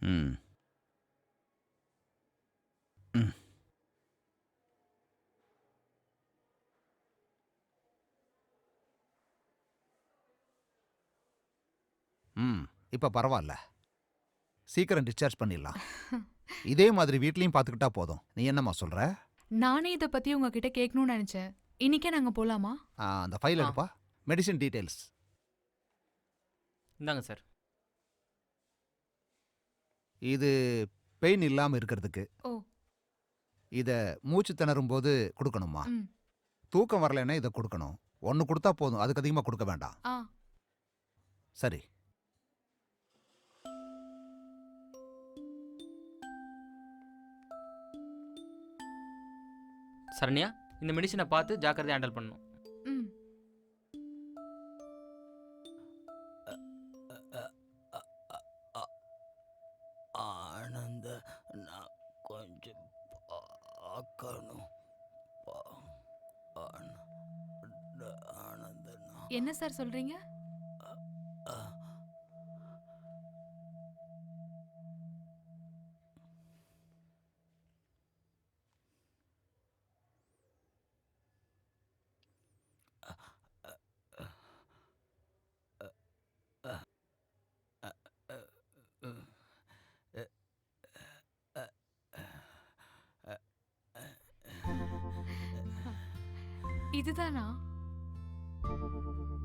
[SPEAKER 7] ம் ம் ம் இப்போ பரவாயில்ல, சீக்கிரம் டிஸ்சார்ஜ் பண்ணிடலாம். இதே மாதிரி வீட்லயும் பார்த்துக்கிட்டா போதும். நீ என்னம்மா சொல்ற?
[SPEAKER 8] நானே இதை பத்தி உங்ககிட்ட கேட்கணும்னு நினைச்சேன். இன்னைக்கே நாங்க போலாமா?
[SPEAKER 7] அந்த ஃபைல் எடுப்பா, மெடிசின் டீடைல்ஸ்.
[SPEAKER 11] இந்தாங்க சார்.
[SPEAKER 7] இது பெயின் இல்லாமல் இருக்கிறதுக்கு.
[SPEAKER 8] ஓ.
[SPEAKER 7] இதை மூச்சு திணறும் போது கொடுக்கணுமா?
[SPEAKER 8] ம்.
[SPEAKER 7] தூக்கம் வரலைன்னா இதை கொடுக்கணும். ஒன்று கொடுத்தா போதும், அதுக்கு அதிகமாக கொடுக்க வேண்டாம்.
[SPEAKER 8] ஆ
[SPEAKER 7] சரி.
[SPEAKER 11] சரண்யா, இந்த மெடிசனை பார்த்து ஜாக்கிரதையாக ஹேண்டில் பண்ணணும்.
[SPEAKER 8] ம்.
[SPEAKER 5] ஆனந்த, நான் கொஞ்சம் பார்க்கணும். ஆனந்த,
[SPEAKER 8] என்ன சார் சொல்றீங்க? இதுதானா?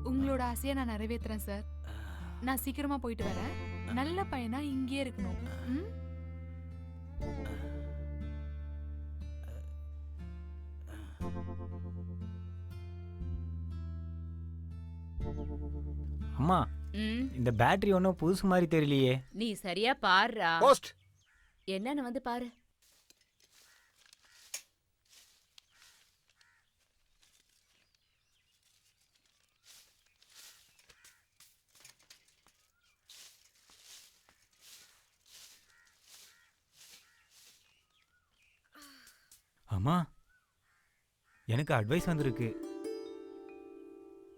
[SPEAKER 8] உங்களோட ஆசையை நான் நிறைவேற்றுறேன் சார். நான் சீக்கிரமா போயிட்டு வரேன். நல்ல பையனா இங்கேயே இருக்கணும். ம்?
[SPEAKER 12] அம்மா,
[SPEAKER 6] ம்,
[SPEAKER 12] இந்த பேட்டரி ஒன்றும் புதுசு மாதிரி தெரியலையே.
[SPEAKER 6] நீ சரியா பாருடா.
[SPEAKER 7] போஸ்ட்.
[SPEAKER 6] என்னன்னு வந்து பாரு.
[SPEAKER 12] அம்மா, எனக்கு அட்வைஸ் வந்திருக்கு.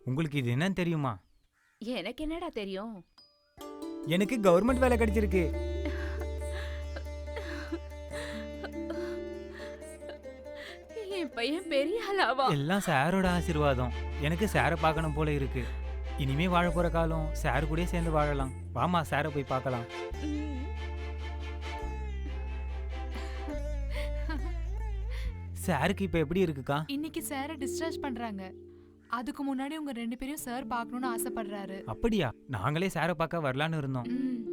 [SPEAKER 12] உங்களுக்கு இது என்னன்னு தெரியுமா?
[SPEAKER 6] எனக்கு என்னடா தெரியும்?
[SPEAKER 12] எனக்கு கவர்மெண்ட் வேலை கிடைச்சிருக்கு.
[SPEAKER 6] என் பையன் பெரிய ஆளாவா?
[SPEAKER 12] எல்லாம் சாரோட ஆசீர்வாதம். எனக்கு சாரை பார்க்கணும் போல இருக்கு. இனிமே வாழ போற காலம் சார் கூடயே சேர்ந்து வாழலாம். வாமா, சாரை போய் பார்க்கலாம். சாருக்கு இப்ப எப்படி இருக்குக்கா?
[SPEAKER 8] இன்னைக்கு சாரை டிஸ்சார்ஜ் பண்றாங்க. அதுக்கு முன்னாடி உங்க 2 பேரையும் சார் பார்க்கணும்னு ஆசைப்படுறாரு.
[SPEAKER 12] அப்படியா? நாங்களே சாரை பார்க்க வரலான்னு இருந்தோம்.
[SPEAKER 8] ம்.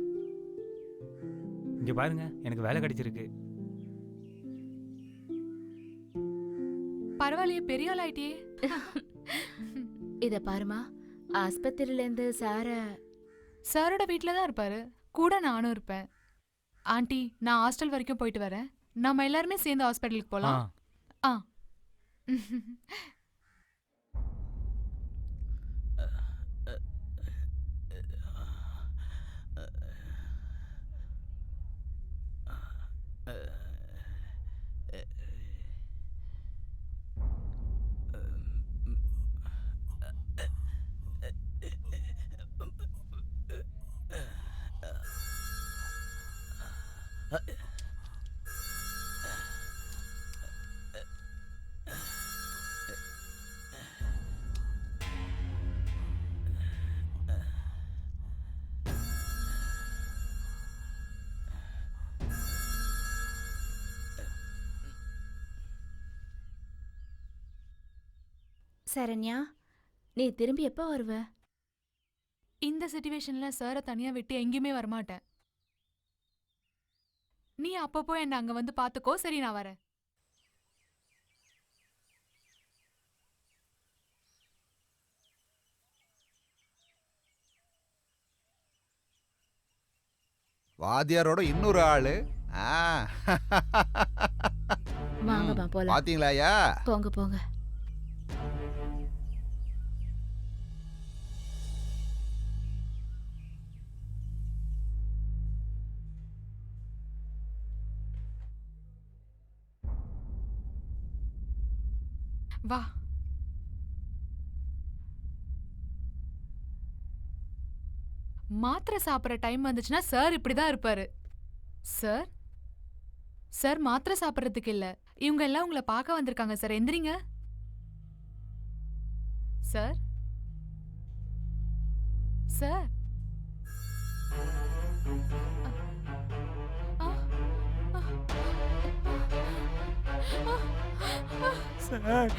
[SPEAKER 12] இங்க பாருங்க, எனக்கு வேலை கிடைச்சிருக்கு.
[SPEAKER 8] பரவாயில்லையே, பெரிய ஆள் ஆயிட்டியே.
[SPEAKER 6] இத பாருமா, ஆஸ்பத்திரியில இருந்து சார
[SPEAKER 8] சாரோட வீட்டில் தான் இருப்பாரு. கூட நானும் இருப்பேன். ஆண்டி, நான் ஹாஸ்டல் வரைக்கும் போயிட்டு வரேன். நம்ம எல்லாருமே சேர்ந்து ஹாஸ்பிட்டலுக்கு போகலாம். ஆ.
[SPEAKER 6] சரண்யா, நீ திரும்பி எப்போ வருவ?
[SPEAKER 8] இந்த சிச்சுவேஷன்ல சாரை தனியா விட்டு எங்கேயுமே வரமாட்டேன். நீ அப்பப்போ என்ன அங்க வந்து பாத்துக்கோ. சரி, நான் வரேன்.
[SPEAKER 7] வாத்தியாரோட இன்னொரு ஆளு.
[SPEAKER 6] வாங்கம்மா போலாம்.
[SPEAKER 7] பாத்தீங்களாயா?
[SPEAKER 6] போங்க போங்க.
[SPEAKER 8] வா. மாத்திரை சாப்பிட்ற டைம் வந்துச்சுன்னா சார் இப்படிதான் இருப்பாரு. சார் சார் மாத்திரை சாப்பிட்றதுக்கு இல்ல, இவங்க எல்லாம் உங்களை பார்க்க வந்திருக்காங்க சார். எந்திரிங்க சார். Sir
[SPEAKER 12] sir